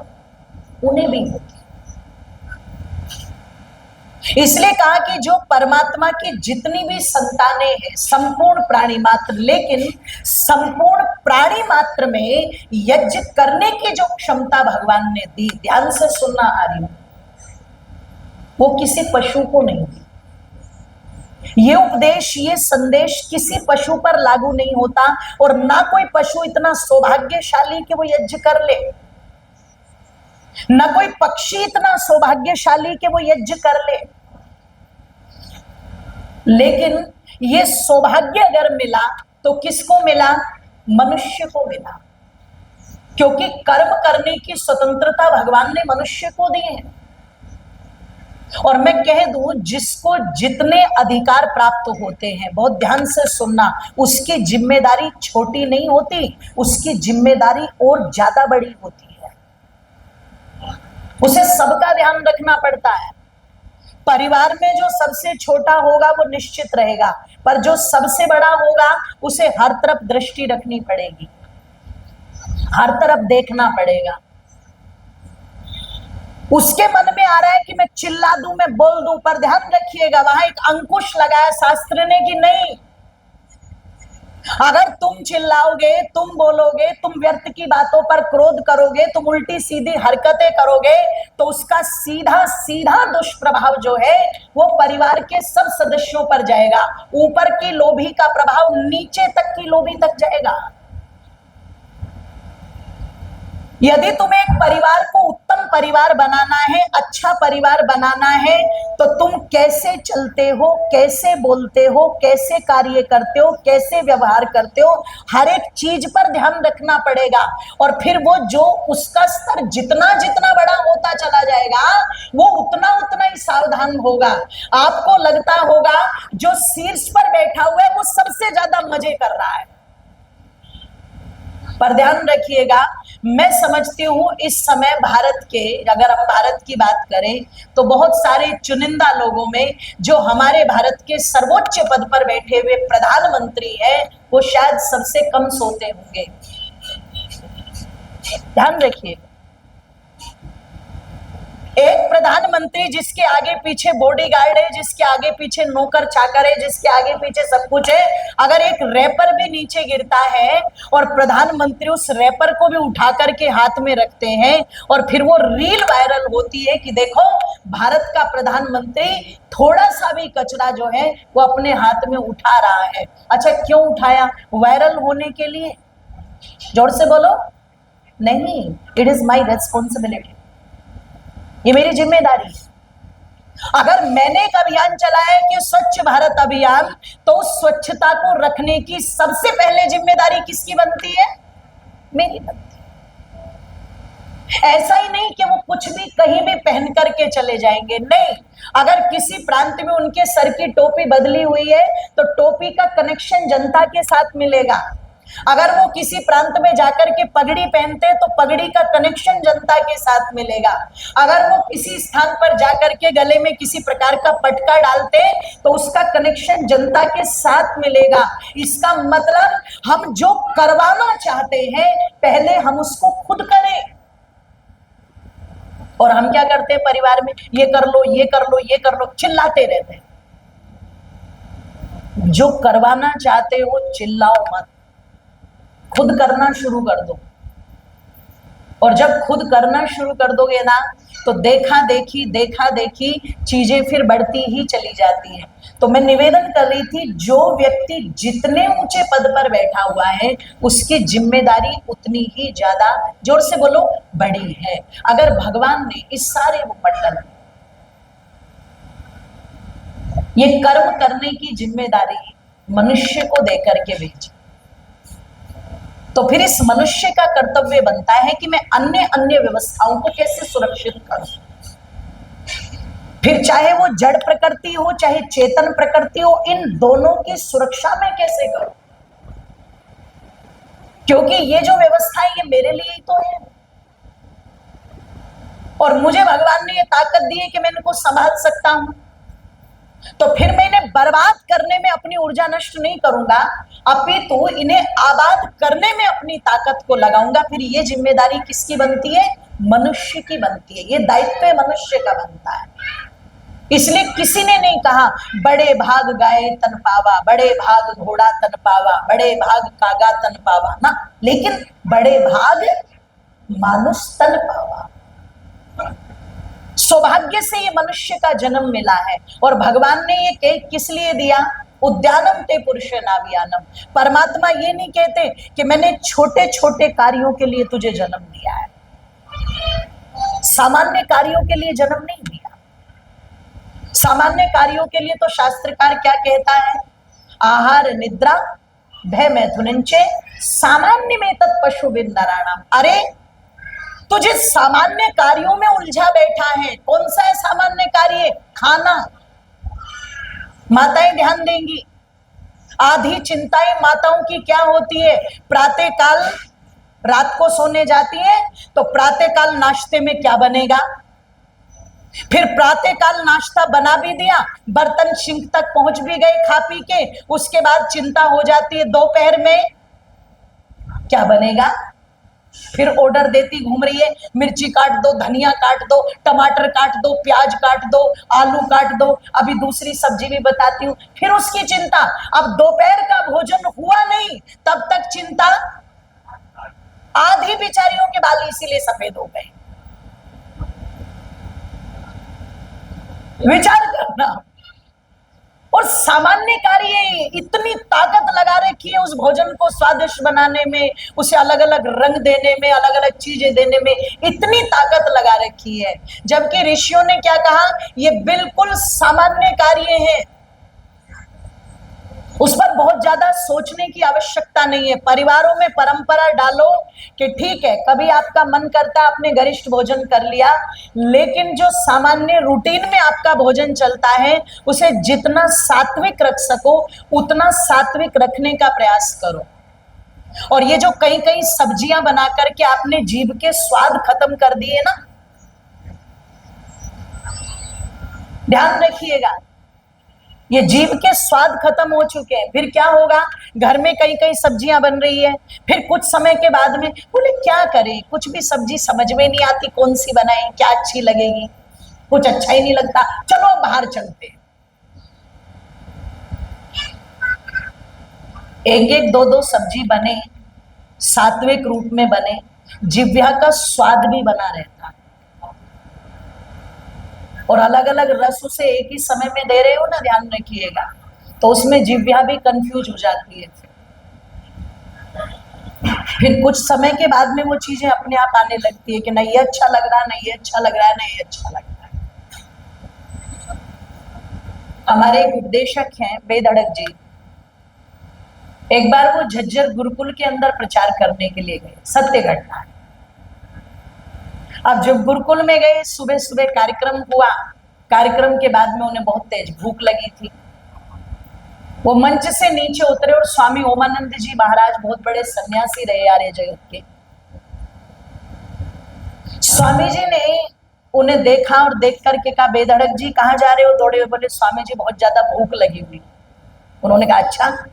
उन्हें भी होते। इसलिए कहा कि जो परमात्मा की जितनी भी संतानें हैं, संपूर्ण प्राणी मात्र, लेकिन संपूर्ण प्राणी मात्र में यज्ञ करने की जो क्षमता भगवान ने दी, ध्यान से सुनना आ रही, वो किसी पशु को नहीं दी। ये उपदेश, ये संदेश किसी पशु पर लागू नहीं होता, और ना कोई पशु इतना सौभाग्यशाली कि वो यज्ञ कर ले, ना कोई पक्षी इतना सौभाग्यशाली कि वो यज्ञ कर ले। लेकिन ये सौभाग्य अगर मिला तो किसको मिला? मनुष्य को मिला, क्योंकि कर्म करने की स्वतंत्रता भगवान ने मनुष्य को दी है। और मैं कह दूं, जिसको जितने अधिकार प्राप्त होते हैं, बहुत ध्यान से सुनना, उसकी जिम्मेदारी छोटी नहीं होती, उसकी जिम्मेदारी और ज्यादा बड़ी होती है। उसे सबका ध्यान रखना पड़ता है। परिवार में जो सबसे छोटा होगा वो निश्चित रहेगा, पर जो सबसे बड़ा होगा उसे हर तरफ दृष्टि रखनी पड़ेगी, हर तरफ देखना पड़ेगा। उसके मन में आ रहा है कि मैं चिल्ला दूं, मैं बोल दूं, पर ध्यान रखिएगा वहां एक अंकुश लगाया शास्त्र ने कि नहीं, अगर तुम चिल्लाओगे, तुम बोलोगे, तुम व्यर्थ की बातों पर क्रोध करोगे, तुम उल्टी सीधी हरकतें करोगे, तो उसका सीधा सीधा दुष्प्रभाव जो है वो परिवार के सब सदस्यों पर जाएगा। ऊपर की लोभी का प्रभाव नीचे तक की लोभी तक जाएगा। यदि तुम्हें एक परिवार को उत्तम परिवार बनाना है, अच्छा परिवार बनाना है, तो तुम कैसे चलते हो, कैसे बोलते हो, कैसे कार्य करते हो, कैसे व्यवहार करते हो, हर एक चीज पर ध्यान रखना पड़ेगा। और फिर वो जो उसका स्तर जितना जितना बड़ा होता चला जाएगा, वो उतना उतना ही सावधान होगा। आपको लगता होगा जो शीर्ष पर बैठा हुआ है वो सबसे ज्यादा मजे कर रहा है, पर ध्यान रखिएगा, मैं समझती हूं इस समय भारत के, अगर हम भारत की बात करें तो बहुत सारे चुनिंदा लोगों में जो हमारे भारत के सर्वोच्च पद पर बैठे हुए प्रधानमंत्री हैं, वो शायद सबसे कम सोते होंगे। ध्यान रखिए, एक प्रधानमंत्री जिसके आगे पीछे बॉडीगार्ड है, जिसके आगे पीछे नौकर चाकर है, जिसके आगे पीछे सब कुछ है, अगर एक रैपर भी नीचे गिरता है और प्रधानमंत्री उस रैपर को भी उठा करके हाथ में रखते हैं और फिर वो रील वायरल होती है कि देखो भारत का प्रधानमंत्री थोड़ा सा भी कचरा जो है वो अपने हाथ में उठा रहा है। अच्छा, क्यों उठाया? वायरल होने के लिए? जोर से बोलो। नहीं, इट इज माई रेस्पॉन्सिबिलिटी, ये मेरी जिम्मेदारी है। अगर मैंने एक अभियान चलाया कि स्वच्छ भारत अभियान, तो उस स्वच्छता को रखने की सबसे पहले जिम्मेदारी किसकी बनती है? मेरी बनती है। ऐसा ही नहीं कि वो कुछ भी कहीं भी पहन करके चले जाएंगे, नहीं। अगर किसी प्रांत में उनके सर की टोपी बदली हुई है तो टोपी का कनेक्शन जनता के साथ मिलेगा। अगर वो किसी प्रांत में जाकर के पगड़ी पहनते तो पगड़ी का कनेक्शन जनता के साथ मिलेगा। अगर वो किसी स्थान पर जाकर के गले में किसी प्रकार का पटका डालते तो उसका कनेक्शन जनता के साथ मिलेगा। इसका मतलब हम जो करवाना चाहते हैं पहले हम उसको खुद करें। और हम क्या करते हैं परिवार में, ये कर लो, ये कर लो, ये कर लो, चिल्लाते रहते हैं। जो करवाना चाहते हो चिल्लाओ मत, खुद करना शुरू कर दो। और जब खुद करना शुरू कर दोगे ना तो देखा देखी चीजें फिर बढ़ती ही चली जाती हैं। तो मैं निवेदन कर रही थी, जो व्यक्ति जितने ऊंचे पद पर बैठा हुआ है उसकी जिम्मेदारी उतनी ही ज्यादा, जोर से बोलो, बड़ी है। अगर भगवान ने इस सारे मंडल ये कर्म करने की जिम्मेदारी मनुष्य को देकर के भेजी, तो फिर इस मनुष्य का कर्तव्य बनता है कि मैं अन्य अन्य व्यवस्थाओं को कैसे सुरक्षित करूं। फिर चाहे वो जड़ प्रकृति हो चाहे चेतन प्रकृति हो, इन दोनों की सुरक्षा मैं कैसे करूं, क्योंकि ये जो व्यवस्था है ये मेरे लिए ही तो है और मुझे भगवान ने ये ताकत दी है कि मैं इनको संभाल सकता हूं। तो फिर मैं इन्हें बर्बाद करने में अपनी ऊर्जा नष्ट नहीं करूंगा, अपितु इन्हें आबाद करने में अपनी ताकत को लगाऊंगा। फिर ये जिम्मेदारी किसकी बनती है? मनुष्य की बनती है। ये दायित्व मनुष्य का बनता है। इसलिए किसी ने नहीं कहा बड़े भाग गाय तन पावा, बड़े भाग घोड़ा तन पावा, बड़े भाग कागा तन पावा ना, लेकिन बड़े भाग मानुष तन पावा। सौभाग्य से ये मनुष्य का जन्म मिला है और भगवान ने ये किस लिए दिया? उद्यानम ते पुरुष नाभियानम। परमात्मा ये नहीं कहते कि मैंने छोटे छोटे कार्यों के लिए तुझे जन्म दिया है, सामान्य कार्यों के लिए जन्म नहीं दिया। सामान्य कार्यों के लिए तो शास्त्रकार क्या कहता है? आहार निद्रा भय मैथुनंचे सामान्य में तत् पशु बिन नराणाम। अरे तुझे सामान्य कार्यों में उलझा बैठा है। कौन सा है सामान्य कार्य? खाना। माताएं ध्यान देंगी, आधी चिंताएं माताओं की क्या होती है? प्रातः काल रात को सोने जाती है तो प्रातः काल नाश्ते में क्या बनेगा, फिर प्रातः काल नाश्ता बना भी दिया, बर्तन सिंक तक पहुंच भी गए खा पी के, उसके बाद चिंता हो जाती है दोपहर में क्या बनेगा। फिर ऑर्डर देती घूम रही है, मिर्ची काट दो, धनिया काट दो, टमाटर काट दो, प्याज काट दो, आलू काट दो, अभी दूसरी सब्जी भी बताती हूँ। फिर उसकी चिंता, अब दोपहर का भोजन हुआ नहीं तब तक चिंता। आधी बेचारियों के बाल इसीलिए सफेद हो गए। विचार करना। और सामान्य कार्य इतनी ताकत लगा रखी है उस भोजन को स्वादिष्ट बनाने में, उसे अलग अलग रंग देने में, अलग अलग चीजें देने में इतनी ताकत लगा रखी है। जबकि ऋषियों ने क्या कहा, ये बिल्कुल सामान्य कार्य है, उस पर बहुत ज्यादा सोचने की आवश्यकता नहीं है। परिवारों में परंपरा डालो कि ठीक है, कभी आपका मन करता है आपने गरिष्ठ भोजन कर लिया, लेकिन जो सामान्य रूटीन में आपका भोजन चलता है उसे जितना सात्विक रख सको उतना सात्विक रखने का प्रयास करो। और ये जो कई कई सब्जियां बना करके आपने जीभ के स्वाद खत्म कर दिए ना, ध्यान रखिएगा, ये जीभ के स्वाद खत्म हो चुके हैं। फिर क्या होगा, घर में कई कई सब्जियां बन रही है, फिर कुछ समय के बाद में बोले क्या करें, कुछ भी सब्जी समझ में नहीं आती, कौन सी बनाएं, क्या अच्छी लगेगी, कुछ अच्छा ही नहीं लगता, चलो बाहर चलते हैं। एक एक दो दो सब्जी बने, सात्विक रूप में बने, जिह्वा का स्वाद भी बना रहता है। और अलग अलग रस उसे एक ही समय में दे रहे हो ना, ध्यान रखिएगा, तो उसमें जिह्वा भी कंफ्यूज हो जाती है। फिर कुछ समय के बाद में वो चीजें अपने आप आने लगती है कि नहीं ये अच्छा लग रहा है, नहीं ये अच्छा लग रहा है, नहीं ये अच्छा लग रहा है। हमारे एक उपदेशक हैं बेधड़क जी, एक बार वो झज्जर गुरुकुल के अंदर प्रचार करने के लिए गए, सत्य घटना है। अब जब गुरुकुल में गए, सुबह सुबह कार्यक्रम हुआ, कार्यक्रम के बाद में उन्हें बहुत तेज भूख लगी थी। वो मंच से नीचे उतरे और स्वामी ओमानंद जी महाराज बहुत बड़े सन्यासी रहे आर्य जगत के। स्वामी जी ने उन्हें देखा और देख करके कहा, बेधड़क जी कहाँ जा रहे हो? दौड़े हुए बोले, स्वामी जी बहुत ज्यादा भूख लगी हुई। उन्होंने कहा अच्छा,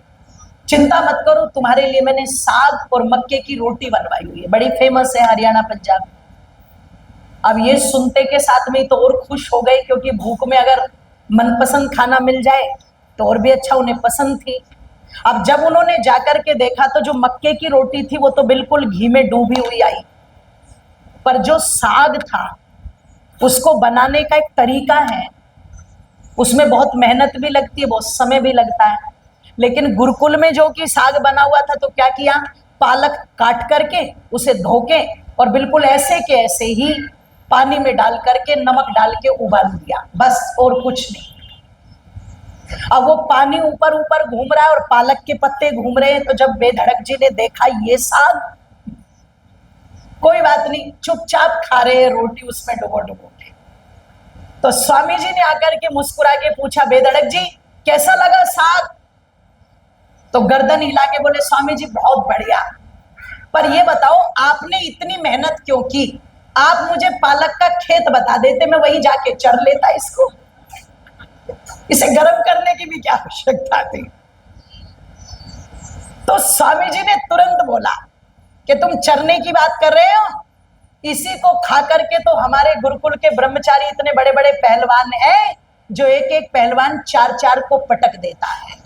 चिंता मत करो, तुम्हारे लिए मैंने साग और मक्के की रोटी बनवाई हुई है, बड़ी फेमस है हरियाणा पंजाब। अब ये सुनते के साथ में तो और खुश हो गए, क्योंकि भूख में अगर मनपसंद खाना मिल जाए तो और भी अच्छा, उन्हें पसंद थी। अब जब उन्होंने जाकर के देखा तो जो मक्के की रोटी थी वो तो बिल्कुल घी में डूबी हुई आई, पर जो साग था उसको बनाने का एक तरीका है, उसमें बहुत मेहनत भी लगती है, बहुत समय भी लगता है। लेकिन गुरुकुल में जो कि साग बना हुआ था तो क्या किया, पालक काट करके उसे धो के और बिल्कुल ऐसे के ऐसे ही पानी में डाल करके नमक डाल के उबाल दिया, बस और कुछ नहीं। अब वो पानी ऊपर ऊपर घूम रहा है और पालक के पत्ते घूम रहे हैं। तो जब बेधड़क जी ने देखा ये साग, कोई बात नहीं, चुपचाप खा रहे हैं रोटी उसमें डुबो डुबो के। तो स्वामी जी ने आकर के मुस्कुरा के पूछा, बेधड़क जी कैसा लगा साग? तो गर्दन हिला के बोले, स्वामी जी बहुत बढ़िया, पर ये बताओ आपने इतनी मेहनत क्यों की? आप मुझे पालक का खेत बता देते, मैं वही जाके चर लेता इसको, इसे गर्म करने की भी क्या आवश्यकता थी? तो स्वामी जी ने तुरंत बोला कि तुम चरने की बात कर रहे हो, इसी को खा करके तो हमारे गुरुकुल के ब्रह्मचारी इतने बड़े बड़े पहलवान हैं जो एक एक पहलवान चार चार को पटक देता है।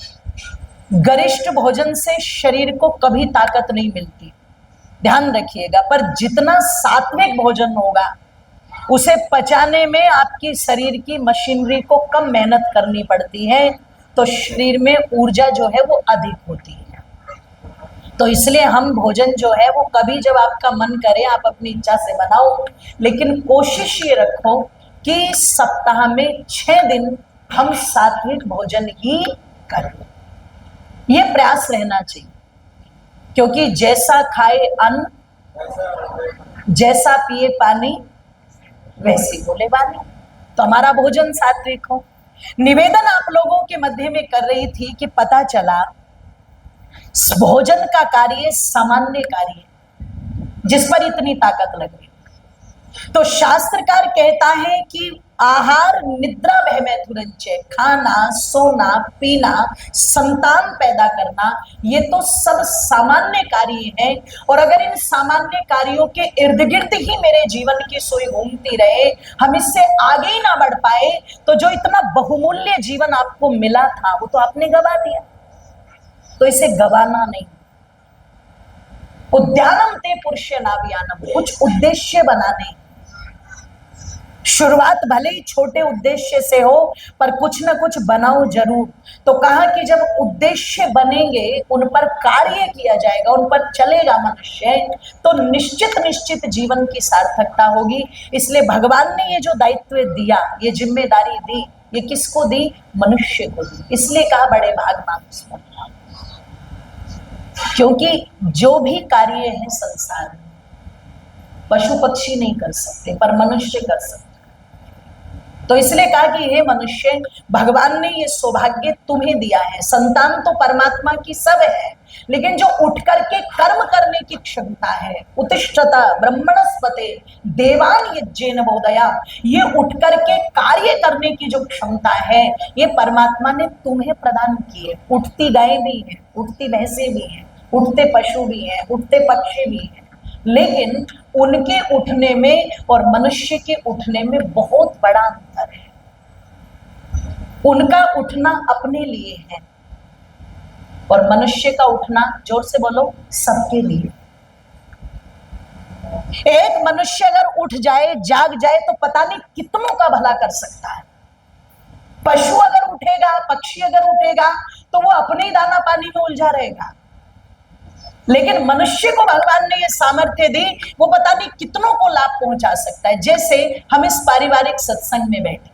गरिष्ठ भोजन से शरीर को कभी ताकत नहीं मिलती, ध्यान रखिएगा। पर जितना सात्विक भोजन होगा उसे पचाने में आपकी शरीर की मशीनरी को कम मेहनत करनी पड़ती है, तो शरीर में ऊर्जा जो है वो अधिक होती है। तो इसलिए हम भोजन जो है वो कभी जब आपका मन करे आप अपनी इच्छा से बनाओ, लेकिन कोशिश ये रखो कि सप्ताह में 6 दिन हम सात्विक भोजन ही करें, ये प्रयास रहना चाहिए। क्योंकि जैसा खाए अन्न जैसा पिए पानी वैसी बोले वाणी। तो हमारा भोजन सात्विक हो। निवेदन आप लोगों के मध्य में कर रही थी कि पता चला भोजन का कार्य सामान्य कार्य जिस पर इतनी ताकत लग रही। तो शास्त्रकार कहता है कि आहार निद्रा भय में तुरंचे, खाना सोना पीना संतान पैदा करना, ये तो सब सामान्य कार्य है। और अगर इन सामान्य कार्यों के इर्द गिर्द ही मेरे जीवन की सुई घूमती रहे, हम इससे आगे ही ना बढ़ पाए, तो जो इतना बहुमूल्य जीवन आपको मिला था वो तो आपने गवा दिया। तो इसे गवाना नहीं। उद्यानम ते पुरुष नाभियानम, कुछ उद्देश्य बनाने। शुरुआत भले ही छोटे उद्देश्य से हो, पर कुछ ना कुछ बनाओ जरूर। तो कहा कि जब उद्देश्य बनेंगे, उन पर कार्य किया जाएगा, उन पर चलेगा मनुष्य, तो निश्चित निश्चित जीवन की सार्थकता होगी। इसलिए भगवान ने ये जो दायित्व दिया, ये जिम्मेदारी दी, ये किसको दी? मनुष्य को दी। इसलिए कहा बड़े भाग मानुष पर, क्योंकि जो भी कार्य है संसार में पशु पक्षी नहीं कर सकते, पर मनुष्य कर सकते। तो इसलिए कहा कि हे मनुष्य, भगवान ने ये सौभाग्य तुम्हें दिया है। संतान तो परमात्मा की सब है, लेकिन जो उठ करके कर्म करने की क्षमता है, उत्तिष्ठता ब्रह्मणस्पते देवान यज्ञेन बोधया, ये उठ करके कार्य करने की जो क्षमता है, ये परमात्मा ने तुम्हें प्रदान की है। उठती गाय भी है, उठती भैंसे भी है, उठते पशु भी है, उठते पक्षी भी है, लेकिन उनके उठने में और मनुष्य के उठने में बहुत बड़ा अंतर है। उनका उठना अपने लिए है और मनुष्य का उठना, जोर से बोलो, सबके लिए। एक मनुष्य अगर उठ जाए, जाग जाए, तो पता नहीं कितनों का भला कर सकता है। पशु अगर उठेगा, पक्षी अगर उठेगा, तो वो अपने ही दाना पानी में उलझा रहेगा। लेकिन मनुष्य को भगवान ने ये सामर्थ्य दी, वो पता नहीं कितनों को लाभ पहुंचा सकता है। जैसे हम इस पारिवारिक सत्संग में बैठे,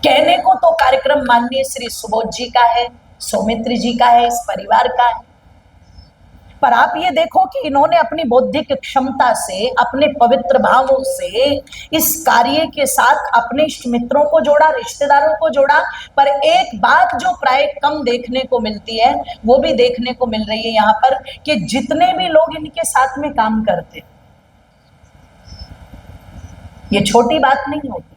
कहने को तो कार्यक्रम माननीय श्री सुबोध जी का है, सौमित्र जी का है, इस परिवार का है, पर आप ये देखो कि इन्होंने अपनी बौद्धिक क्षमता से, अपने पवित्र भावों से इस कार्य के साथ अपने इष्ट मित्रों को जोड़ा, रिश्तेदारों को जोड़ा। पर एक बात जो प्राय कम देखने को मिलती है, वो भी देखने को मिल रही है यहाँ पर, कि जितने भी लोग इनके साथ में काम करते, ये छोटी बात नहीं होती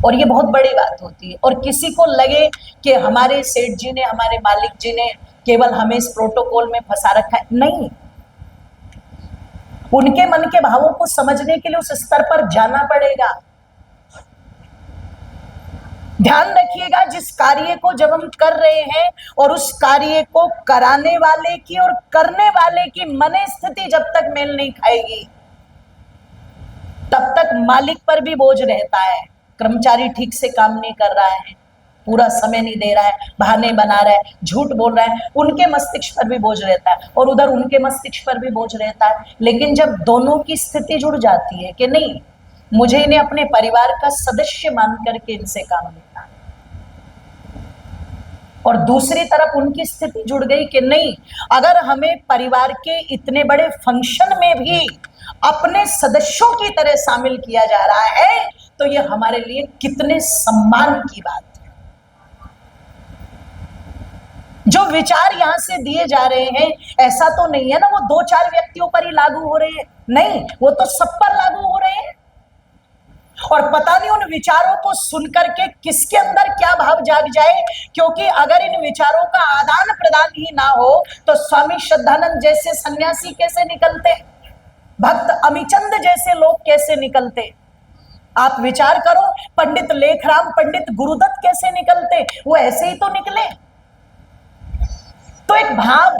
और ये बहुत बड़ी बात होती है। और किसी को लगे कि हमारे सेठ जी ने, हमारे मालिक जी ने केवल हमें इस प्रोटोकॉल में फंसा रखा है, नहीं। उनके मन के भावों को समझने के लिए उस स्तर पर जाना पड़ेगा। ध्यान रखिएगा, जिस कार्य को जब हम कर रहे हैं और उस कार्य को कराने वाले की और करने वाले की मन स्थिति जब तक मेल नहीं खाएगी, तब तक मालिक पर भी बोझ रहता है। कर्मचारी ठीक से काम नहीं कर रहा है, पूरा समय नहीं दे रहा है, बहाने बना रहा है, झूठ बोल रहा है, उनके मस्तिष्क पर भी बोझ रहता है और उधर उनके मस्तिष्क पर भी बोझ रहता है। लेकिन जब दोनों की स्थिति जुड़ जाती है कि नहीं, मुझे इन्हें अपने परिवार का सदस्य मान करके इनसे काम लेना, और दूसरी तरफ उनकी स्थिति जुड़ गई कि नहीं, अगर हमें परिवार के इतने बड़े फंक्शन में भी अपने सदस्यों की तरह शामिल किया जा रहा है, तो ये हमारे लिए कितने सम्मान की बात है। जो विचार यहां से दिए जा रहे हैं, ऐसा तो नहीं है ना वो 2-4 व्यक्तियों पर ही लागू हो रहे हैं, नहीं, वो तो सब पर लागू हो रहे हैं। और पता नहीं उन विचारों को सुनकर के किसके अंदर क्या भाव जाग जाए, क्योंकि अगर इन विचारों का आदान प्रदान ही ना हो, तो स्वामी श्रद्धानंद जैसे सन्यासी कैसे निकलते, भक्त अमीचंद जैसे लोग कैसे निकलते। आप विचार करो, पंडित लेखराम, पंडित गुरुदत्त कैसे निकलते, वो ऐसे ही तो निकले। तो एक भाव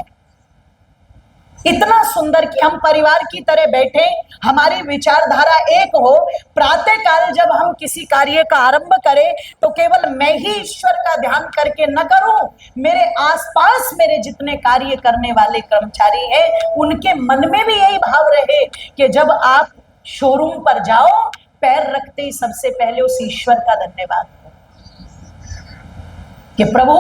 इतना सुंदर कि हम परिवार की तरह बैठे, हमारी विचारधारा एक हो। प्रातः काल जब हम किसी कार्य का आरंभ करें, तो केवल मैं ही ईश्वर का ध्यान करके न करूं, मेरे आसपास मेरे जितने कार्य करने वाले कर्मचारी हैं, उनके मन में भी यही भाव रहे कि जब आप शोरूम पर जाओ, पैर रखते ही सबसे पहले उस ईश्वर का धन्यवाद करो कि प्रभु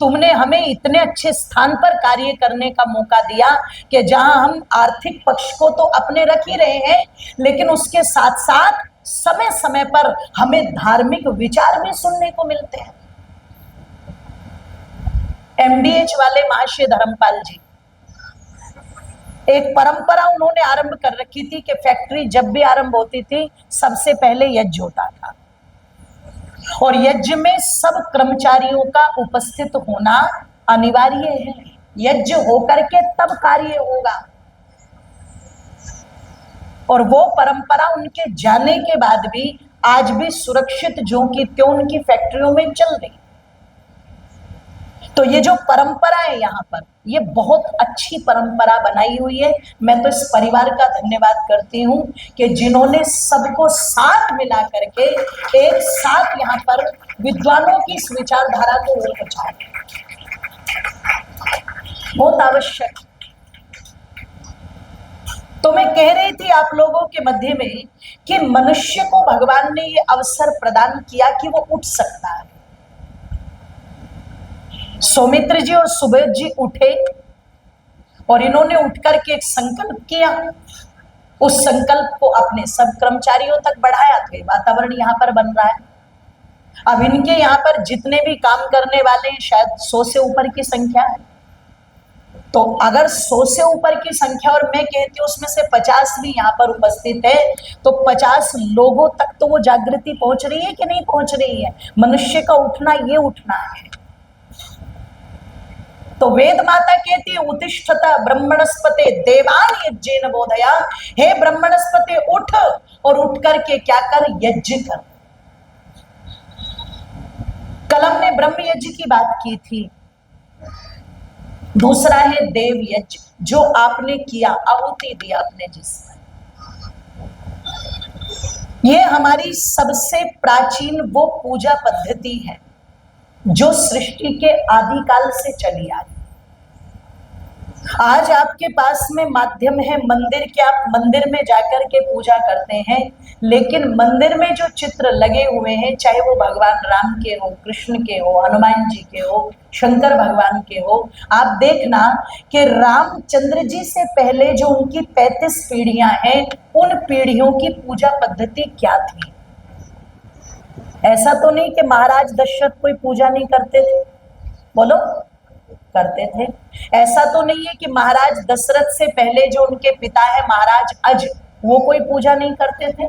तुमने हमें इतने अच्छे स्थान पर कार्य करने का मौका दिया कि जहां हम आर्थिक पक्ष को तो अपने रख ही रहे हैं, लेकिन उसके साथ साथ समय समय पर हमें धार्मिक विचार भी सुनने को मिलते हैं। एमडीएच वाले महाशय धर्मपाल जी एक परंपरा उन्होंने आरंभ कर रखी थी कि फैक्ट्री जब भी आरंभ होती थी सबसे पहले यज्ञ होता था और यज्ञ में सब कर्मचारियों का उपस्थित होना अनिवार्य है। यज्ञ होकर के तब कार्य होगा और वो परंपरा उनके जाने के बाद भी आज भी सुरक्षित जो की त्यों उनकी फैक्ट्रियों में चल रही। तो ये जो परंपरा है यहाँ पर, ये बहुत अच्छी परंपरा बनाई हुई है। मैं तो इस परिवार का धन्यवाद करती हूँ कि जिन्होंने सबको साथ मिला करके एक साथ यहाँ पर विद्वानों की इस विचारधारा को और पहुंचाया, बहुत आवश्यक। तो मैं कह रही थी आप लोगों के मध्य में कि मनुष्य को भगवान ने ये अवसर प्रदान किया कि वो उठ सकता है। सौमित्र जी और सुबोध जी उठे और इन्होंने उठकर के एक संकल्प किया। उस संकल्प को अपने सब कर्मचारियों तक बढ़ाया, तो वातावरण यहाँ पर बन रहा है। अब इनके यहाँ पर जितने भी काम करने वाले हैं शायद 100 से ऊपर की संख्या है। तो अगर 100 से ऊपर की संख्या और मैं कहती हूँ उसमें से 50 भी यहाँ पर उपस्थित है, तो 50 लोगों तक तो वो जागृति पहुंच रही है कि नहीं पहुंच रही है? मनुष्य का उठना ये उठना है। तो वेद माता कहती है उत्तिष्ठत ब्रह्मणस्पते देवान यज्ञेन बोधया, हे ब्रह्मणस्पते उठ और उठ करके क्या कर? यज्ञ कर। कलम ने ब्रह्म यज्ञ की बात की थी। दूसरा है देव यज्ञ, जो आपने किया, आहुति दी आपने जिसमें। ये हमारी सबसे प्राचीन वो पूजा पद्धति है जो सृष्टि के आदिकाल से चली आ रही। आज आपके पास में माध्यम है मंदिर के, आप मंदिर में जाकर के पूजा करते हैं, लेकिन मंदिर में जो चित्र लगे हुए हैं, चाहे वो भगवान राम के हो, कृष्ण के हो, हनुमान जी के हो, शंकर भगवान के हो, आप देखना कि रामचंद्र जी से पहले जो उनकी 35 पीढ़ियां हैं, उन पीढ़ियों की पूजा पद्धति क्या थी? ऐसा तो नहीं कि महाराज दशरथ कोई पूजा नहीं करते थे, बोलो करते थे। ऐसा तो नहीं है कि महाराज दशरथ से पहले जो उनके पिता है महाराज अज, वो कोई पूजा नहीं करते थे,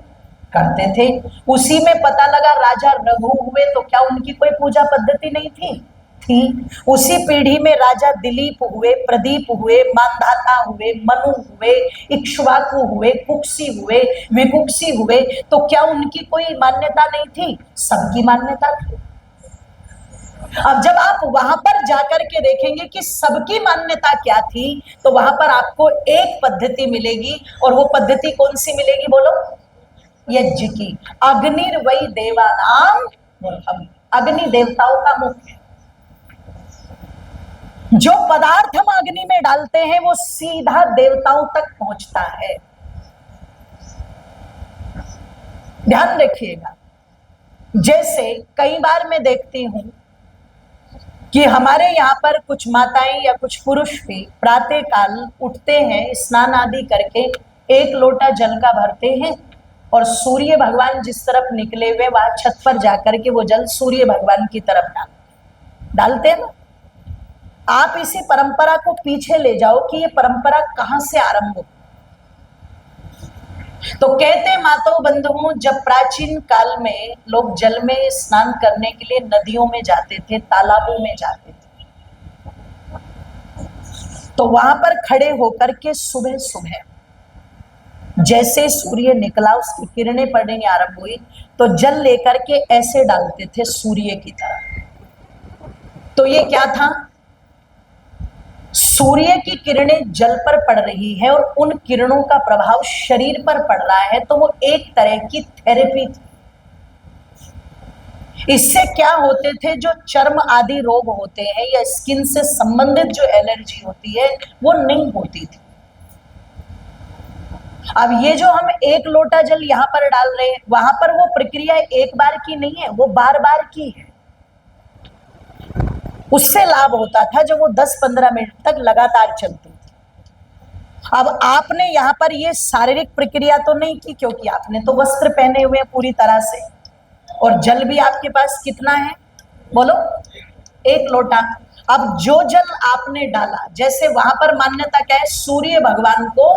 करते थे। उसी में पता लगा राजा रघु हुए, तो क्या उनकी कोई पूजा पद्धति नहीं थी? थी। उसी पीढ़ी में राजा दिलीप हुए, प्रदीप हुए, मानधाता हुए, मनु हुए, इक्ष्वाकु हुए, कुक्षी हुए, विकुक्षी हुए, तो क्या उनकी कोई मान्यता नहीं थी? सबकी मान्यता थी। अब जब आप वहां पर जाकर के देखेंगे कि सबकी मान्यता क्या थी, तो वहां पर आपको एक पद्धति मिलेगी, और वो पद्धति कौन सी मिलेगी बोलो? यज्ञ की। अग्निर्वै देवानाम मूलम, अग्नि देवताओं का मुख है। जो पदार्थ हम अग्नि में डालते हैं वो सीधा देवताओं तक पहुंचता है। ध्यान रखिएगा। जैसे कई बार मैं देखती हूं कि हमारे यहाँ पर कुछ माताएं या कुछ पुरुष भी प्रातः काल उठते हैं, स्नान आदि करके एक लोटा जल का भरते हैं और सूर्य भगवान जिस तरफ निकले हुए वहां छत पर जाकर के वो जल सूर्य भगवान की तरफ डालते हैं ना। आप इसी परंपरा को पीछे ले जाओ कि ये परंपरा कहां से आरंभ हो। तो कहते माताओं बंधुओं, जब प्राचीन काल में लोग जल में स्नान करने के लिए नदियों में जाते थे, तालाबों में जाते थे, तो वहां पर खड़े होकर के सुबह सुबह जैसे सूर्य निकला, उसकी किरणें पड़ने आरंभ हुई, तो जल लेकर के ऐसे डालते थे सूर्य की तरफ। तो ये क्या था? सूर्य की किरणें जल पर पड़ रही है और उन किरणों का प्रभाव शरीर पर पड़ रहा है, तो वो एक तरह की थेरेपी थी। इससे क्या होते थे, जो चर्म आदि रोग होते हैं या स्किन से संबंधित जो एलर्जी होती है वो नहीं होती थी। अब ये जो हम एक लोटा जल यहां पर डाल रहे हैं, वहां पर वो प्रक्रिया एक बार की नहीं है, वो बार बार की है। उससे लाभ होता था जब वो 10-15 मिनट तक लगातार चलती थी। अब आपने यहाँ पर ये शारीरिक प्रक्रिया तो नहीं की, क्योंकि आपने तो वस्त्र पहने हुए हैं पूरी तरह से, और जल भी आपके पास कितना है, बोलो, 1 लोटा। अब जो जल आपने डाला, जैसे वहां पर मान्यता क्या है, सूर्य भगवान को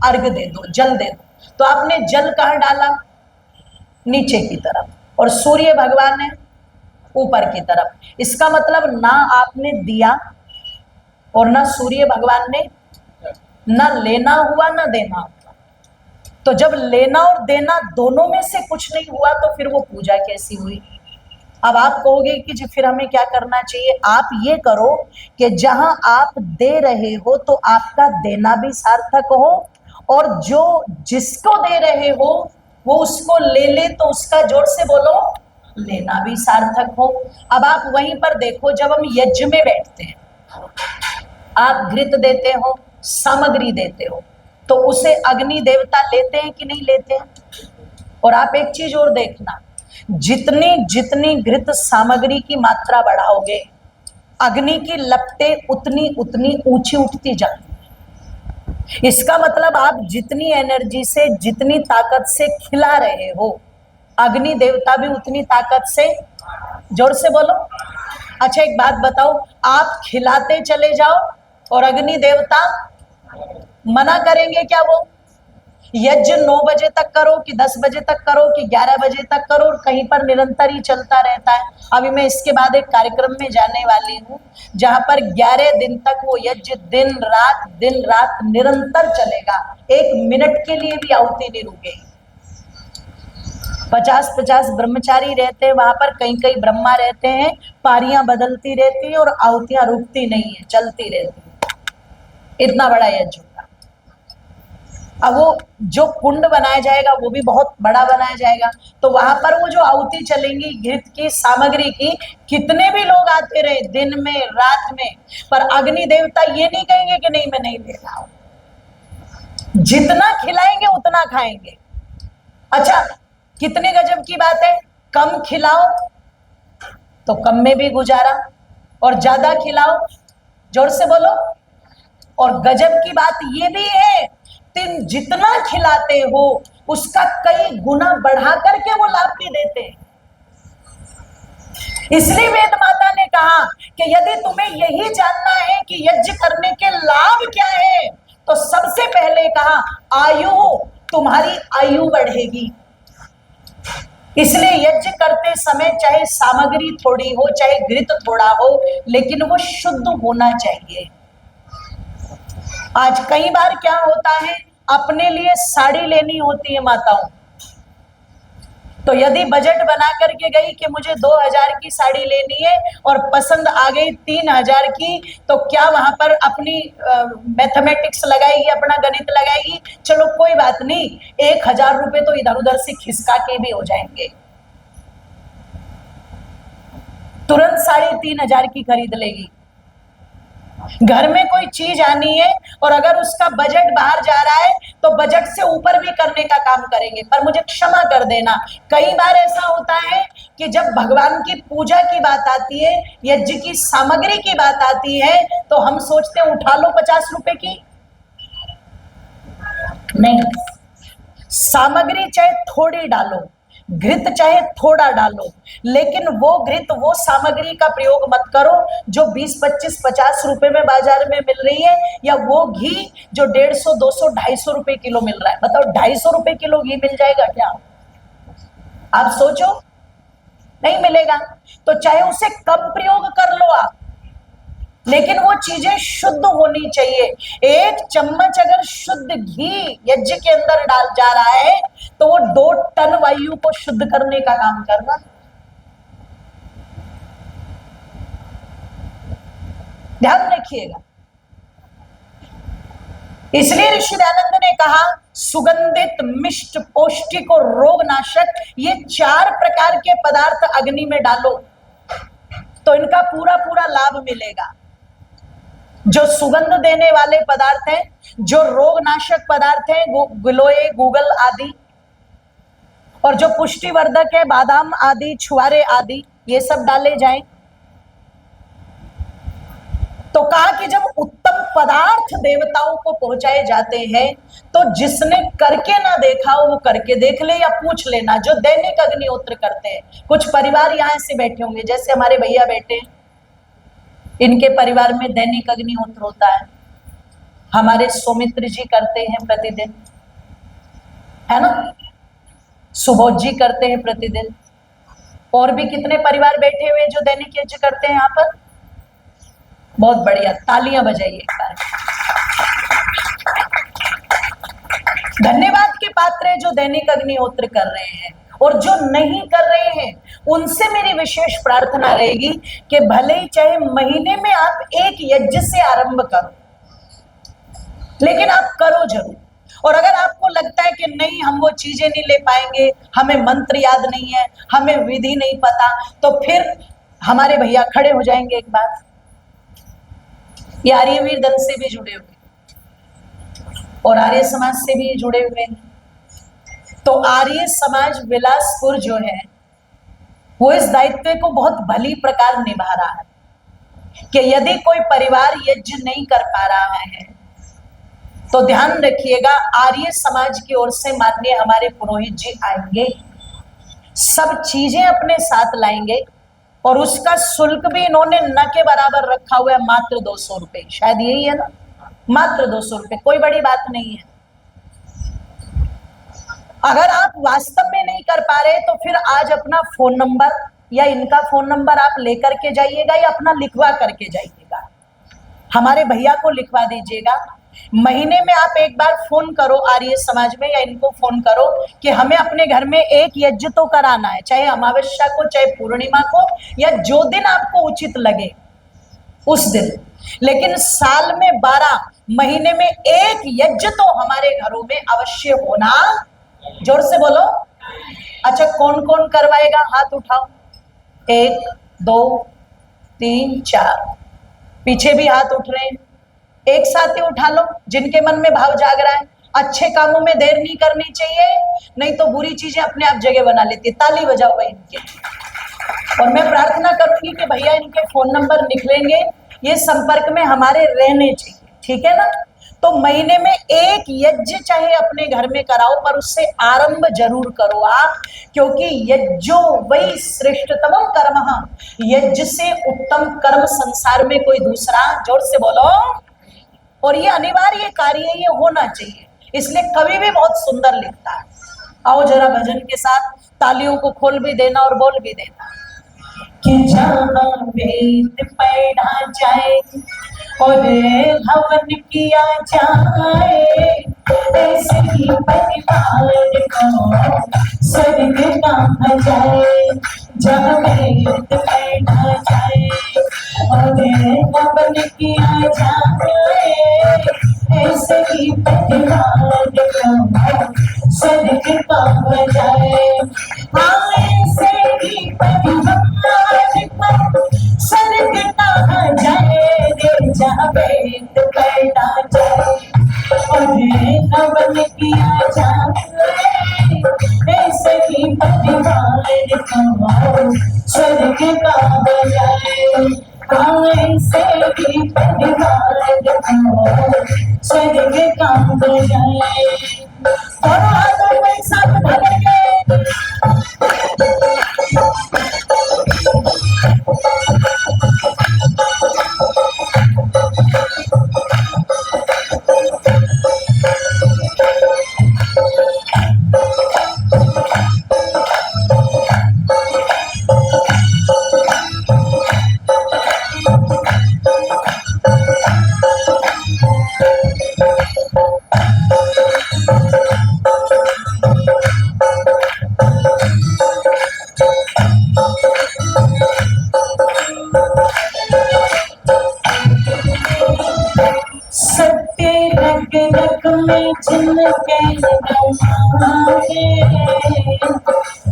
अर्घ दे दो, जल दे दो, तो आपने जल कहाँ डाला, नीचे की तरफ, और सूर्य भगवान है ऊपर की तरफ। इसका मतलब ना आपने दिया और ना सूर्य भगवान ने, ना लेना हुआ ना देना हुआ। तो जब लेना और देना दोनों में से कुछ नहीं हुआ तो फिर वो पूजा कैसी हुई। अब आप कहोगे कि जी फिर हमें क्या करना चाहिए। आप ये करो कि जहां आप दे रहे हो तो आपका देना भी सार्थक हो, और जो जिसको दे रहे हो वो उसको ले ले, तो उसका जोर से बोलो, लेना भी सार्थक हो। अब आप वहीं पर देखो, जब हम यज्ञ में बैठते हैं, आप घृत देते हो, सामग्री देते हो, तो उसे अग्नि देवता लेते हैं कि नहीं लेते हैं। और आप एक चीज और देखना, जितनी जितनी घृत सामग्री की मात्रा बढ़ाओगे, अग्नि की लपटें उतनी उतनी ऊंची उठती जाती है। इसका मतलब आप जितनी एनर्जी से, जितनी ताकत से खिला रहे हो, अग्नि देवता भी उतनी ताकत से, जोर से बोलो। अच्छा एक बात बताओ, आप खिलाते चले जाओ और अग्नि देवता मना करेंगे क्या? वो यज्ञ 9 बजे तक करो कि 10 बजे तक करो कि 11 बजे तक करो, और कहीं पर निरंतर ही चलता रहता है। अभी मैं इसके बाद एक कार्यक्रम में जाने वाली हूँ जहां पर 11 दिन तक वो यज्ञ दिन रात निरंतर चलेगा, 1 मिनट के लिए भी आहुति नहीं रुकेगी। 50-50 ब्रह्मचारी रहते हैं वहां पर, कहीं कहीं ब्रह्मा रहते हैं, पारियां बदलती रहती है और आहुतियां रुकती नहीं है, चलती रहती है। इतना बड़ा यज्ञ होगा। अब वो जो कुंड बनाया जाएगा वो भी बहुत बड़ा बनाया जाएगा, तो वहां पर वो जो आहुति चलेंगी घृत की सामग्री की, कितने भी लोग आते रहे दिन में रात में, पर अग्नि देवता ये नहीं कहेंगे कि नहीं मैं नहीं ले रहा हूं। जितना खिलाएंगे उतना खाएंगे। अच्छा कितने गजब की बात है, कम खिलाओ तो कम में भी गुजारा, और ज्यादा खिलाओ, जोर से बोलो, और गजब की बात ये भी है, तुम जितना खिलाते हो उसका कई गुना बढ़ा करके वो लाभ भी देते हैं। इसलिए वेद माता ने कहा कि यदि तुम्हें यही जानना है कि यज्ञ करने के लाभ क्या है, तो सबसे पहले कहा आयु, तुम्हारी आयु बढ़ेगी। इसलिए यज्ञ करते समय चाहे सामग्री थोड़ी हो, चाहे घृत थोड़ा हो, लेकिन वो शुद्ध होना चाहिए। आज कई बार क्या होता है, अपने लिए साड़ी लेनी होती है माताओं, तो यदि बजट बना करके गई कि मुझे 2000 की साड़ी लेनी है और पसंद आ गई 3000 की, तो क्या वहां पर अपनी मैथमेटिक्स लगाएगी, अपना गणित लगाएगी, चलो कोई बात नहीं 1000 रुपए तो इधर उधर से खिसका के भी हो जाएंगे, तुरंत 3500 की खरीद लेगी। घर में कोई चीज आनी है और अगर उसका बजट बाहर जा रहा है तो बजट से ऊपर भी करने का काम करेंगे। पर मुझे क्षमा कर देना, कई बार ऐसा होता है कि जब भगवान की पूजा की बात आती है, यज्ञ की सामग्री की बात आती है, तो हम सोचते हैं उठा लो 50 रुपए की। नहीं, सामग्री चाहे थोड़ी डालो, घृत चाहे थोड़ा डालो, लेकिन वो घृत, वो सामग्री का प्रयोग मत करो जो 20, 25, 50 रुपए में बाजार में मिल रही है, या वो घी जो 150, 200, 250 रुपए किलो मिल रहा है। बताओ 250 रुपए किलो घी मिल जाएगा क्या? आप सोचो, नहीं मिलेगा। तो चाहे उसे कम प्रयोग कर लो आप, लेकिन वो चीजें शुद्ध होनी चाहिए। 1 चम्मच अगर शुद्ध घी यज्ञ के अंदर डाल जा रहा है तो वो 2 टन वायु को शुद्ध करने का काम कर रहा है। ध्यान रखिएगा। इसलिए ऋषि दयानंद ने कहा सुगंधित, मिष्ट, पौष्टिक और रोगनाशक, ये 4 प्रकार के पदार्थ अग्नि में डालो तो इनका पूरा पूरा लाभ मिलेगा। जो सुगंध देने वाले पदार्थ हैं, जो रोगनाशक पदार्थ हैं, गिलोय, गूगल आदि, और जो पुष्टिवर्धक है, बादाम आदि, छुआरे आदि, ये सब डाले जाएं। तो कहा कि जब उत्तम पदार्थ देवताओं को पहुंचाए जाते हैं तो जिसने करके ना देखा हो वो करके देख ले या पूछ लेना। जो दैनिक अग्निहोत्र करते हैं, कुछ परिवार यहाँ से बैठे होंगे, जैसे हमारे भैया बैठे, इनके परिवार में दैनिक अग्निहोत्र होता है। हमारे सौमित्र जी करते हैं प्रतिदिन, है ना, सुबोध जी करते हैं प्रतिदिन, और भी कितने परिवार बैठे हुए जो दैनिक यज्ञ करते हैं यहाँ पर। बहुत बढ़िया, तालियां बजाइए एक बार। धन्यवाद के पात्र है जो दैनिक अग्निहोत्र कर रहे हैं, और जो नहीं कर रहे हैं उनसे मेरी विशेष प्रार्थना रहेगी कि भले ही चाहे महीने में आप एक यज्ञ से आरंभ करो, लेकिन आप करो जरूर। और अगर आपको लगता है कि नहीं हम वो चीजें नहीं ले पाएंगे, हमें मंत्र याद नहीं है, हमें विधि नहीं पता, तो फिर हमारे भैया खड़े हो जाएंगे एक बार, ये आर्यवीर दल से भी जुड़े हुए और आर्य समाज से भी जुड़े हुए हैं। तो आर्य समाज बिलासपुर जो है वो इस दायित्व को बहुत भली प्रकार निभा रहा है कि यदि कोई परिवार यज्ञ नहीं कर पा रहा है तो ध्यान रखिएगा, आर्य समाज की ओर से माननीय हमारे पुरोहित जी आएंगे, सब चीजें अपने साथ लाएंगे, और उसका शुल्क भी इन्होंने न के बराबर रखा हुआ है, मात्र 200 रुपए, शायद यही है ना, मात्र 200 रुपए, कोई बड़ी बात नहीं है। अगर आप वास्तव में नहीं कर पा रहे तो फिर आज अपना फोन नंबर या इनका फोन नंबर आप लेकर के जाइएगा या अपना लिखवा करके जाइएगा, हमारे भैया को लिखवा दीजिएगा। महीने में आप एक बार फोन करो आर्य समाज में, या इनको फोन करो कि हमें अपने घर में एक यज्ञ तो कराना है, चाहे अमावस्या को, चाहे पूर्णिमा को, या जो दिन आपको उचित लगे उस दिन, लेकिन साल में 12 महीने में एक यज्ञ तो हमारे घरों में अवश्य होना। जोर से बोलो। अच्छा, कौन कौन करवाएगा, हाथ उठाओ। 1 2 3 4, पीछे भी हाथ उठ रहे हैं, एक साथ ही उठा लो जिनके मन में भाव जाग रहा है। अच्छे कामों में देर नहीं करनी चाहिए, नहीं तो बुरी चीजें अपने आप जगह बना लेती है। ताली बजाओ भाई इनके। और मैं प्रार्थना करूंगी कि भैया इनके फोन नंबर लिख लेंगे, ये संपर्क में हमारे रहने चाहिए, ठीक है ना। तो महीने में एक यज्ञ चाहे अपने घर में कराओ, पर उससे आरंभ जरूर करो आप, क्योंकि यज्ञो वही श्रेष्ठतम कर्म, यज्ञ से उत्तम कर्म संसार में कोई दूसरा। जोर से बोलो। और ये अनिवार्य कार्य है, ये होना चाहिए, इसलिए कवि भी बहुत सुंदर लिखता है। आओ जरा भजन के साथ तालियों को खोल भी देना और बोल भी देना कि जहाँ वेद पढ़ा जाए और हवन किया जाए, ऐसे ही परिवार को स्वर्ग कहा जाए। जहाँ वेद पढ़ा जाए और हवन किया जाए, ऐसे ही परिवार को स्वर्ग कहा जाए। हाँ, ऐसे ही परिवार को स्वर्ग कहा जाए रे, जहाँ वेद पढ़ा जाए और हवन किया जाए, ऐसे ही परिवार को स्वर्ग कहा जाए। हाँ, ऐसे ही परिवार को स्वर्ग कहा जाए। और हाथों में साथ भरेंगे। जिनके रमाए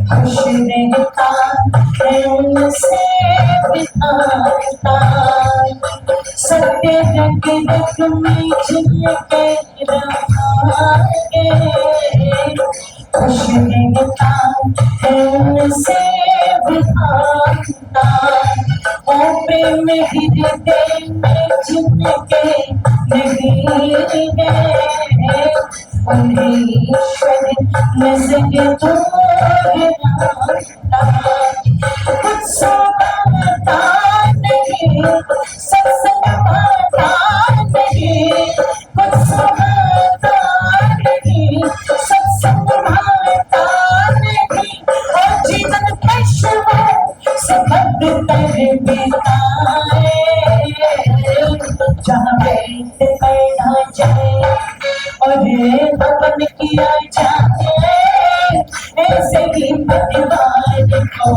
खुश रहता है उनसे बिताता। सत्य रग रग में जिनके रमाए खुश रहता है उनसे बिताता। ओ प्रेम हृदय में जिनके नहीं गए उन्हें ईश्वर नजर कुछ समाता नहीं सत्संगता नहीं कुछ समाता नहीं सत्संगता नहीं और जीवन पशुओं से बदतर बिताए जहाँ पेट पैदा जाए और हवन किया जाए ऐसे ही परिवार को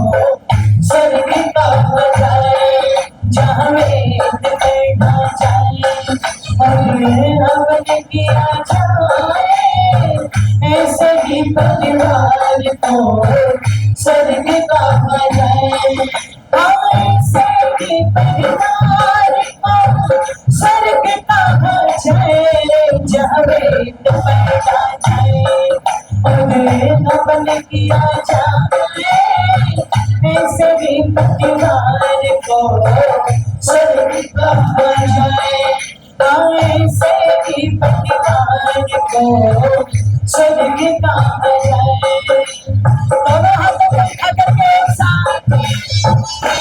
स्वर्ग कहा जाए जहाँ वेद पढ़ा जाए और हवन किया जाए ऐसे ही परिवार को स्वर्ग कहा जाए ऐसे ही परिवार को स्वर्ग कहा जाए जहाँ वेद पढ़ा जाए और हवन किया जाए ऐसे भी परिवार को स्वर्ग कहा जाए ऐसे भी परिवार को स्वर्ग कहा जाए दोनों हाथों को उठा करके एक साथ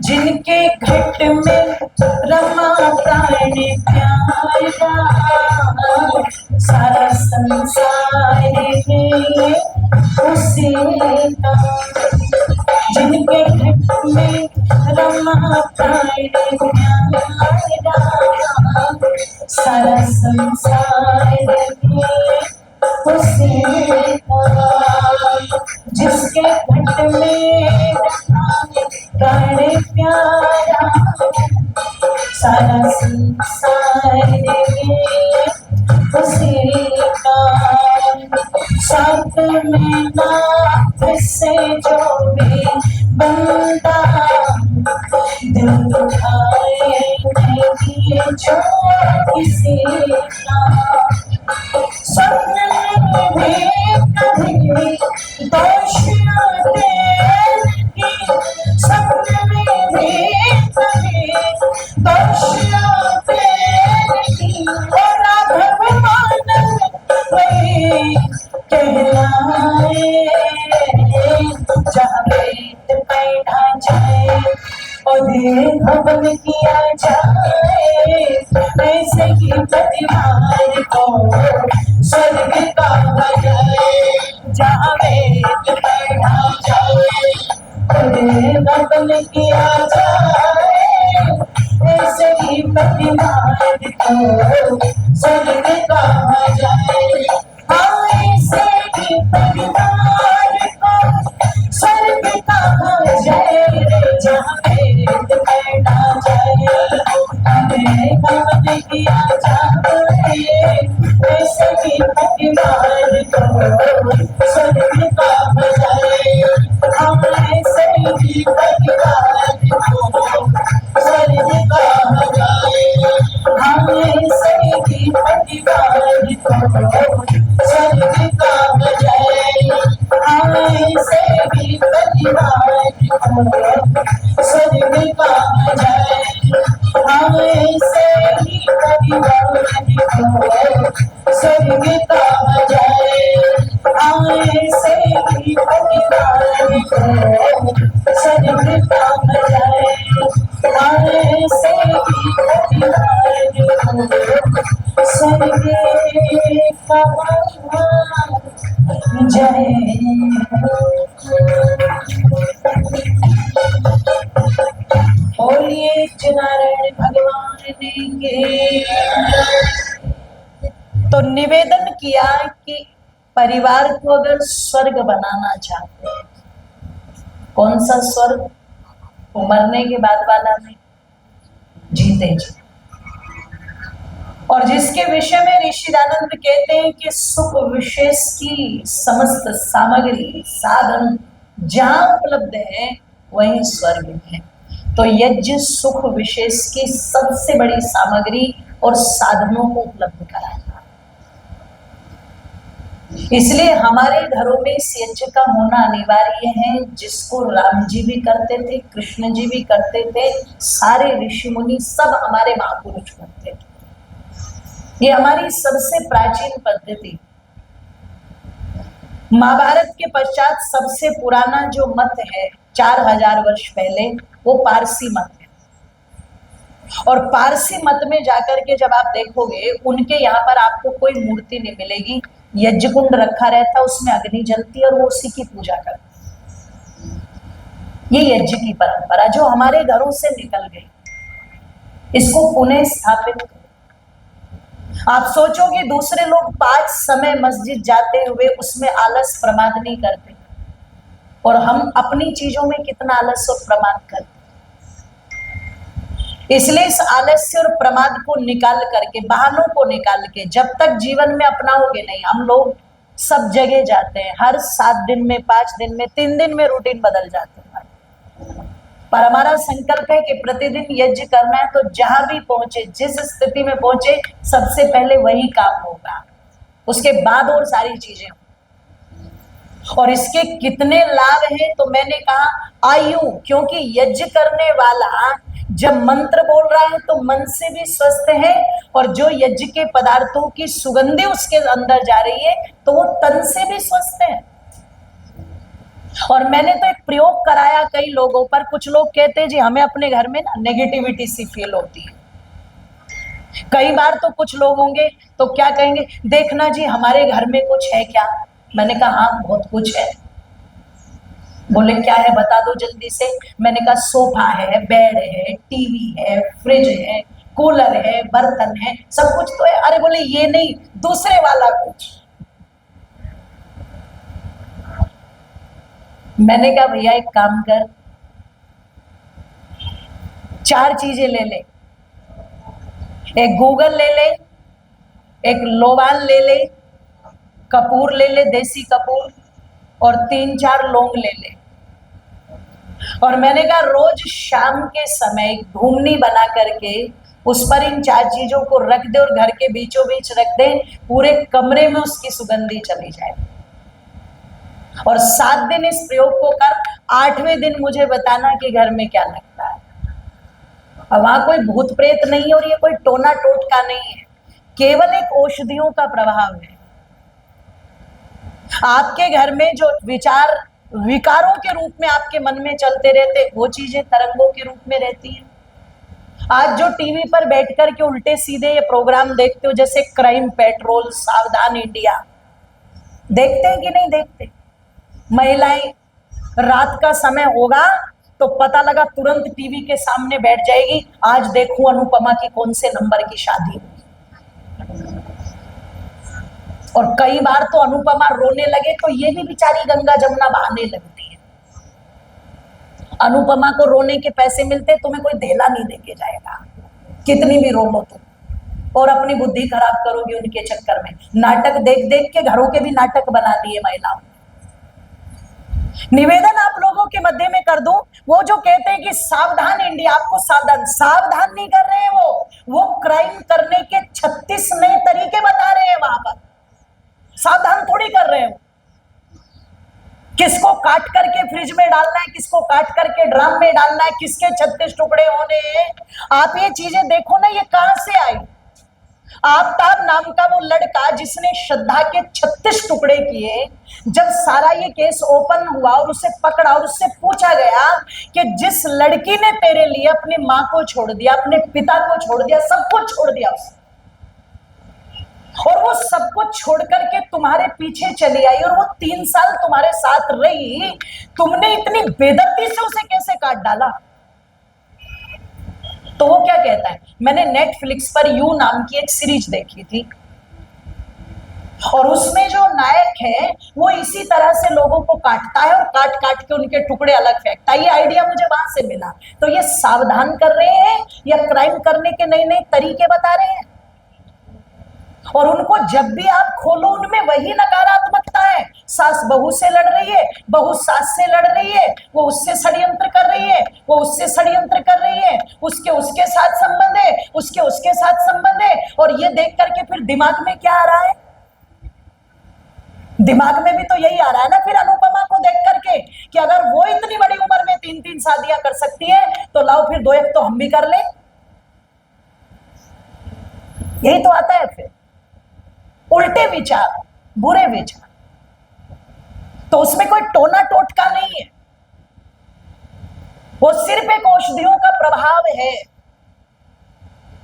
जिनके घट में रमा प्राण प्यारा सारा संसार है उसी का जिनके घट में रमा प्राण प्यारा सारा संसार है उसी का जिसके घट में प्राण प्यारा सारा संसार उसी का साथ में नाथ से जो भी बंदा दिल दुखाए नहीं जो किसी का सपने में भी कभी दोष आते नहीं सपने में भी कभी दोष आते नहीं और राघव मानव वही कहलाए जहाँ वेद पढ़ा जाए और हवन किया जाए ऐसे ही परिवार को स्वर्ग कहा जाए जहाँ वेद पढ़ा जाए और हवन किया जाए ऐसे ही परिवार को स्वर्ग कहा जाए ऐसे ही परिवार को स्वर्ग कहा जाए जहाँ वेद पढ़ा जाए हमें हवन किया जाए ऐसे ही परिवार को स्वर्ग कहा जाए हम ऐसे ही परिवार को स्वर्ग कहा जाए हम ऐसे ही परिवार को स्वर्ग कहा जाए हम ऐसे ही परिवार को स्वर्ग कहा जाए हम ऐसे ही परिवार को स्वर्ग कहा जाए हम ऐसे ही परिवार को स्वर्ग कहा जाए हम ऐसे ही परिवार को स्वर्ग कहा जय बोलिए नारायण भगवान के। तो निवेदन किया कि परिवार को अगर स्वर्ग बनाना चाहते हैं, कौन सा स्वर्ग? वो मरने के बाद वाला नहीं, जीते जी। और जिसके विषय में ऋषिदानंद कहते हैं कि सुख विशेष की समस्त सामग्री साधन जहां उपलब्ध है वहीं स्वर्ग है। तो यज्ञ सुख विशेष की सबसे बड़ी सामग्री और साधनों को उपलब्ध कराता है। इसलिए हमारे घरों में इस यज्ञ का होना अनिवार्य है, जिसको राम जी भी करते थे, कृष्ण जी भी करते थे, सारे ऋषि मुनि सब हमारे महापुरुष करते थे। ये हमारी सबसे प्राचीन पद्धति। महाभारत के पश्चात सबसे पुराना जो मत है 4000 वर्ष पहले, वो पारसी मत है। और पारसी मत में जाकर के जब आप देखोगे, उनके यहाँ पर आपको कोई मूर्ति नहीं मिलेगी, यज्ञ कुंड रखा रहता, उसमें अग्नि जलती और वो उसी की पूजा करते। ये यज्ञ की परंपरा जो हमारे घरों से निकल गई, इसको पुनः स्थापित। आप सोचोगे दूसरे लोग 5 समय मस्जिद जाते हुए उसमें आलस प्रमाद नहीं करते, और हम अपनी चीजों में कितना आलस और प्रमाद करते। इसलिए इस आलस्य और प्रमाद को निकाल करके, बहानों को निकाल के जब तक जीवन में अपनाओगे नहीं, हम लोग सब जगह जाते हैं, हर 7 दिन में, 5 दिन में, 3 दिन में रूटीन बदल जाते हैं। पर हमारा संकल्प है कि प्रतिदिन यज्ञ करना है, तो जहां भी पहुंचे, जिस स्थिति में पहुंचे, सबसे पहले वही काम होगा, उसके बाद और सारी चीजें। और इसके कितने लाभ हैं? तो मैंने कहा आयु, क्योंकि यज्ञ करने वाला जब मंत्र बोल रहा है तो मन से भी स्वस्थ है, और जो यज्ञ के पदार्थों की सुगंधी उसके अंदर जा रही है तो वो तन से भी स्वस्थ है। और मैंने तो एक प्रयोग कराया कई लोगों पर। कुछ लोग कहते हैं जी हमें अपने घर में ना नेगेटिविटी सी फील होती है। कई बार तो कुछ लोग होंगे तो क्या कहेंगे, देखना जी हमारे घर में कुछ है क्या? मैंने कहा हाँ बहुत कुछ है। बोले क्या है बता दो जल्दी से। मैंने कहा सोफा है, बेड है, टीवी है, फ्रिज है, कूलर है, बर्तन है, सब कुछ तो है। अरे बोले ये नहीं, दूसरे वाला कुछ। मैंने कहा भैया एक काम कर, 4 चीजें ले ले, एक गूगल ले ले, एक लोबान ले ले, कपूर ले ले, देसी कपूर, और 3-4 लौंग ले ले। और मैंने कहा रोज शाम के समय एक घूमनी बना करके उस पर इन 4 चीजों को रख दे और घर के बीचों बीच रख दे, पूरे कमरे में उसकी सुगंधी चली जाए। और 7 दिन इस प्रयोग को कर, 8वें दिन मुझे बताना कि घर में क्या लगता है। और वहां कोई भूत प्रेत नहीं है और ये कोई टोना टोटका नहीं है, केवल एक औषधियों का प्रभाव है। आपके घर में जो विचार विकारों के रूप में आपके मन में चलते रहते, वो चीजें तरंगों के रूप में रहती हैं। आज जो टीवी पर बैठकर के उल्टे सीधे ये प्रोग्राम देखते हो, जैसे क्राइम पेट्रोल, सावधान इंडिया, देखते हैं कि नहीं देखते? महिलाएं रात का समय होगा तो पता लगा तुरंत टीवी के सामने बैठ जाएगी, आज देखूं अनुपमा की कौन से नंबर की शादी हुई। और कई बार तो अनुपमा रोने लगे तो ये भी बेचारी गंगा जमुना बहाने लगती है। अनुपमा को रोने के पैसे मिलते, तुम्हें कोई धेला नहीं देके जाएगा, कितनी भी रो लो तुम, और अपनी बुद्धि खराब करोगे उनके चक्कर में। नाटक देख देख के घरों के भी नाटक बना दिए महिलाओं। निवेदन आप लोगों के मध्य में कर दूं, वो जो कहते हैं कि सावधान इंडिया, आपको सावधान सावधान नहीं कर रहे हैं, वो क्राइम करने के 36 नए तरीके बता रहे हैं वहां पर। सावधान थोड़ी कर रहे हो। किसको काट करके फ्रिज में डालना है, किसको काट करके ड्रम में डालना है, किसके 36 टुकड़े होने हैं। आप ये चीजें देखो ना, ये कहां से आई? आफ्ताब नाम का वो लड़का जिसने श्रद्धा के 36 टुकड़े किए, जब सारा ये केस ओपन हुआ और उसे पकड़ा और उससे पूछा गया कि जिस लड़की ने तेरे लिए अपनी मां को छोड़ दिया, अपने पिता को छोड़ दिया, सब कुछ छोड़ दिया उसने, और वो सब कुछ छोड़ करके तुम्हारे पीछे चली आई और वो 3 साल तुम्हारे साथ रही, तुमने इतनी बेदर्दी से उसे कैसे काट डाला? तो वो क्या कहता है, मैंने नेटफ्लिक्स पर यू नाम की एक सीरीज देखी थी, और उसमें जो नायक है वो इसी तरह से लोगों को काटता है और काट काट के उनके टुकड़े अलग फेंकता है। ये आइडिया मुझे वहां से मिला। तो ये सावधान कर रहे हैं या क्राइम करने के नए नए तरीके बता रहे हैं? और उनको जब भी आप खोलो उनमें वही नकारात्मकता है। सास बहू से लड़ रही है, बहू सास से लड़ रही है, वो उससे षड्यंत्र कर रही है, वो उससे षड्यंत्र कर रही है, उसके उसके साथ संबंध है, उसके उसके साथ संबंध है। और ये देख करके फिर दिमाग में क्या आ रहा है? दिमाग में भी तो यही आ रहा है ना फिर अनुपमा को देख करके कि अगर वो इतनी बड़ी उम्र में 3-3 शादियां कर सकती है तो लाओ फिर 2-1 तो हम भी कर ले। यही तो आता है फिर उल्टे विचार, बुरे विचार। तो उसमें कोई टोना टोटका नहीं है, वो सिर्फ एक औषधियों का प्रभाव है।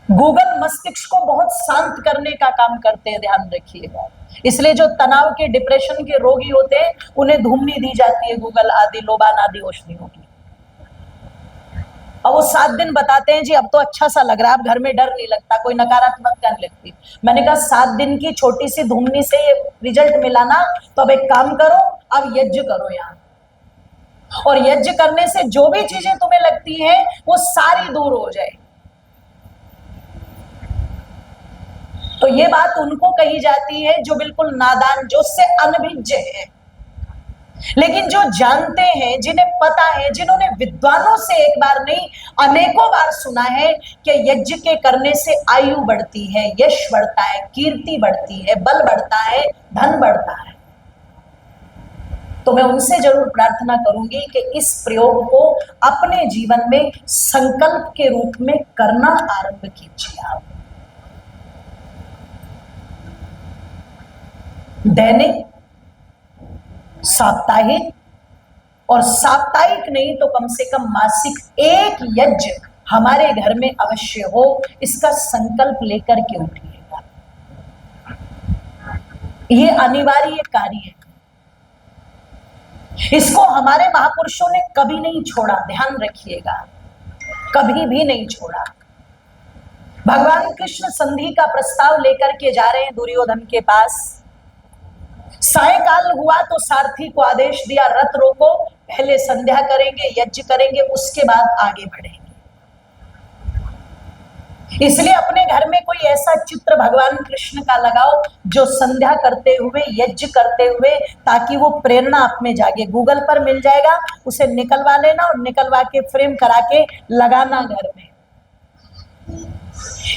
गूगल मस्तिष्क को बहुत शांत करने का काम करते हैं, ध्यान रखिएगा। इसलिए जो तनाव के, डिप्रेशन के रोगी होते हैं उन्हें धूमनी दी जाती है गूगल आदि, लोबान आदि औषधियों की। और वो 7 दिन बताते हैं जी अब तो अच्छा सा लग रहा है, अब घर में डर नहीं लगता, कोई नकारात्मकता नहीं लगती। मैंने कहा 7 दिन की छोटी सी धूमनी से ये रिजल्ट मिला ना, तो अब एक काम करो, अब यज्ञ करो यहाँ। और यज्ञ करने से जो भी चीजें तुम्हें लगती हैं वो सारी दूर हो जाए। तो ये बात उनको कही जाती है जो बिल्कुल नादान, जो उससे अनभिज्ञ है। लेकिन जो जानते हैं, जिन्हें पता है, जिन्होंने विद्वानों से एक बार नहीं अनेकों बार सुना है कि यज्ञ के करने से आयु बढ़ती है, यश बढ़ता है, कीर्ति बढ़ती है, बल बढ़ता है, धन बढ़ता है, तो मैं उनसे जरूर प्रार्थना करूंगी कि इस प्रयोग को अपने जीवन में संकल्प के रूप में करना आरंभ कीजिए। आप दैनिक, साप्ताहिक, और साप्ताहिक नहीं तो कम से कम मासिक एक यज्ञ हमारे घर में अवश्य हो, इसका संकल्प लेकर के उठिएगा। ये अनिवार्य कार्य है, इसको हमारे महापुरुषों ने कभी नहीं छोड़ा, ध्यान रखिएगा, कभी भी नहीं छोड़ा। भगवान कृष्ण संधि का प्रस्ताव लेकर के जा रहे हैं दुर्योधन के पास। सायकाल हुआ तो सारथी को आदेश दिया, रथ रोको, पहले संध्या करेंगे, यज्ञ करेंगे, उसके बाद आगे बढ़ेंगे। इसलिए अपने घर में कोई ऐसा चित्र भगवान कृष्ण का लगाओ जो संध्या करते हुए, यज्ञ करते हुए, ताकि वो प्रेरणा आप में जागे। गूगल पर मिल जाएगा, उसे निकलवा लेना और निकलवा के फ्रेम करा के लगाना घर में।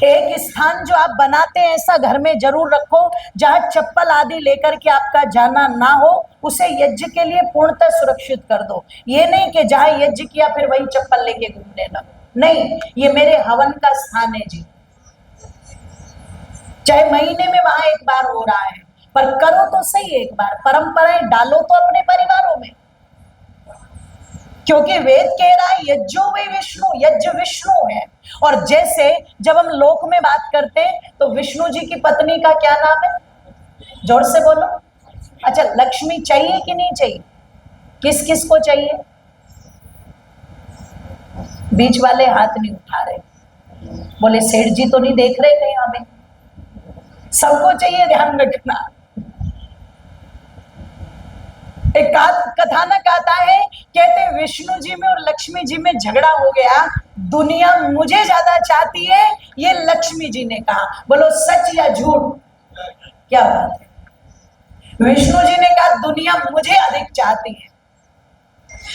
एक स्थान जो आप बनाते हैं ऐसा घर में जरूर रखो जहां चप्पल आदि लेकर के आपका जाना ना हो, उसे यज्ञ के लिए पूर्णतः सुरक्षित कर दो। ये नहीं कि जहां यज्ञ किया फिर वही चप्पल लेके घूमने लगो, नहीं, ये मेरे हवन का स्थान है जी। चाहे महीने में वहां एक बार हो रहा है, पर करो तो सही एक बार, परंपराएं डालो तो अपने परिवारों में। क्योंकि वेद कह रहा है यज्ञो वे विष्णु, यज्ञ विष्णु है। और जैसे जब हम लोक में बात करते हैं तो विष्णु जी की पत्नी का क्या नाम है? जोर से बोलो। अच्छा, लक्ष्मी चाहिए कि नहीं चाहिए? किस किस को चाहिए? बीच वाले हाथ नहीं उठा रहे, बोले सेठ जी तो नहीं देख रहे कहीं हमें। सबको चाहिए, ध्यान रखना। एक कथानक आता है, कहते विष्णु जी में और लक्ष्मी जी में झगड़ा हो गया, दुनिया मुझे ज्यादा चाहती है, ये लक्ष्मी जी ने कहा। बोलो सच या झूठ? क्या बात है? विष्णु जी ने कहा दुनिया मुझे अधिक चाहती है।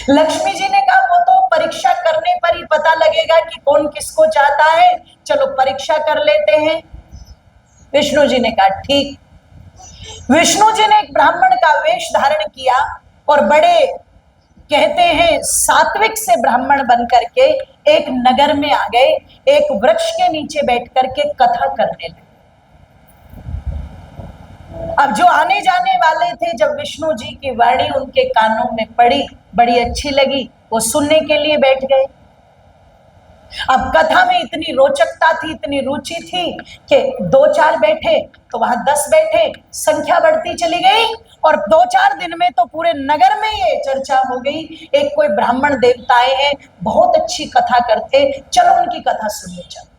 लक्ष्मी जी ने कहा वो तो परीक्षा करने पर ही पता लगेगा कि कौन किसको चाहता है, चलो परीक्षा कर लेते हैं। विष्णु जी ने कहा ठीक। विष्णु जी ने एक ब्राह्मण का वेश धारण किया और बड़े, कहते हैं सात्विक से ब्राह्मण बनकर के एक नगर में आ गए, एक वृक्ष के नीचे बैठ करके कथा करने लगे। अब जो आने जाने वाले थे, जब विष्णु जी की वाणी उनके कानों में पड़ी, बड़ी अच्छी लगी, वो सुनने के लिए बैठ गए। अब कथा में इतनी रोचकता थी, इतनी रुचि थी कि 2-4 बैठे तो वहां 10 बैठे, संख्या बढ़ती चली गई और 2-4 दिन में तो पूरे नगर में ये चर्चा हो गई, एक कोई ब्राह्मण देवता आए हैं, बहुत अच्छी कथा करते, चलो उनकी कथा सुनने चलो।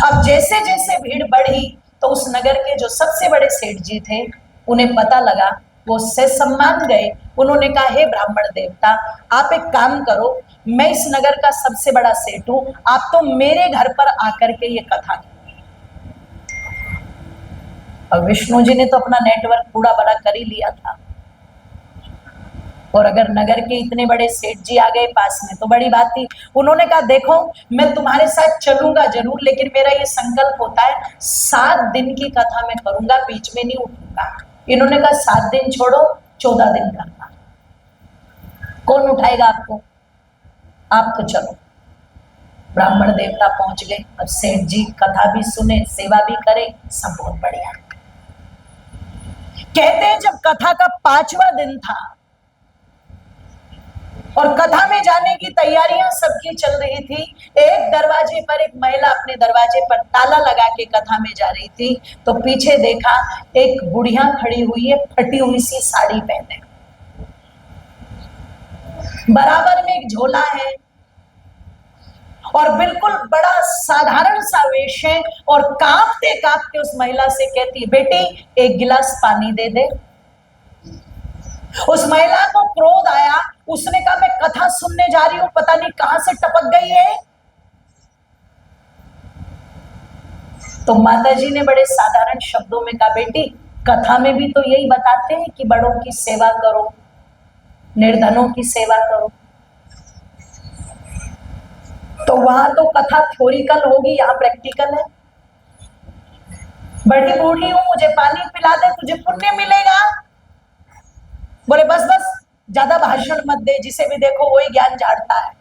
अब जैसे जैसे भीड़ बढ़ी तो उस नगर के जो सबसे बड़े सेठ जी थे उन्हें पता लगा, वो से सम्मान गए। उन्होंने कहा, हे ब्राह्मण देवता, आप एक काम करो, मैं इस नगर का सबसे बड़ा सेठ हूं, आप तो मेरे घर पर आकर के ये कथा करो। और विष्णु जी ने तो अपना नेटवर्क पूरा बड़ा कर ही लिया था, और अगर नगर के इतने बड़े सेठ जी आ गए पास में तो बड़ी बात थी। उन्होंने कहा, देखो मैं तुम्हारे साथ चलूंगा जरूर, लेकिन मेरा ये संकल्प होता है 7 दिन की कथा मैं करूंगा, बीच में नहीं उठूंगा। इन्होंने कहा 7 दिन छोड़ो, 14 दिन करना। कौन उठाएगा आपको? आप तो चलो। ब्राह्मण देवता पहुंच गए। अब सेठ जी कथा भी सुने, सेवा भी करे, सब बहुत बढ़िया। कहते हैं जब कथा का 5वां दिन था और कथा में जाने की तैयारियां सबकी चल रही थी, एक दरवाजे पर एक महिला अपने दरवाजे पर ताला लगा के कथा में जा रही थी, तो पीछे देखा एक बुढ़िया खड़ी हुई है, फटी हुई सी साड़ी पहने, बराबर में एक झोला है और बिल्कुल बड़ा साधारण सा वेश है, और कांपते कांपते उस महिला से कहती, बेटी एक गिलास पानी दे दे। उस महिला को क्रोध आया, उसने कहा मैं कथा सुनने जा रही हूं, पता नहीं कहां से टपक गई है। तो माताजी ने बड़े साधारण शब्दों में कहा, बेटी कथा में भी तो यही बताते हैं कि बड़ों की सेवा करो, निर्धनों की सेवा करो। तो वहां तो कथा थ्योरिकल होगी, यहां प्रैक्टिकल है। बड़ी बूढ़ी हूं, मुझे पानी पिला दे, तुझे पुण्य मिलेगा। बोले बस बस, ज्यादा भाषण मत दे, जिसे भी देखो वही ज्ञान झाड़ता है।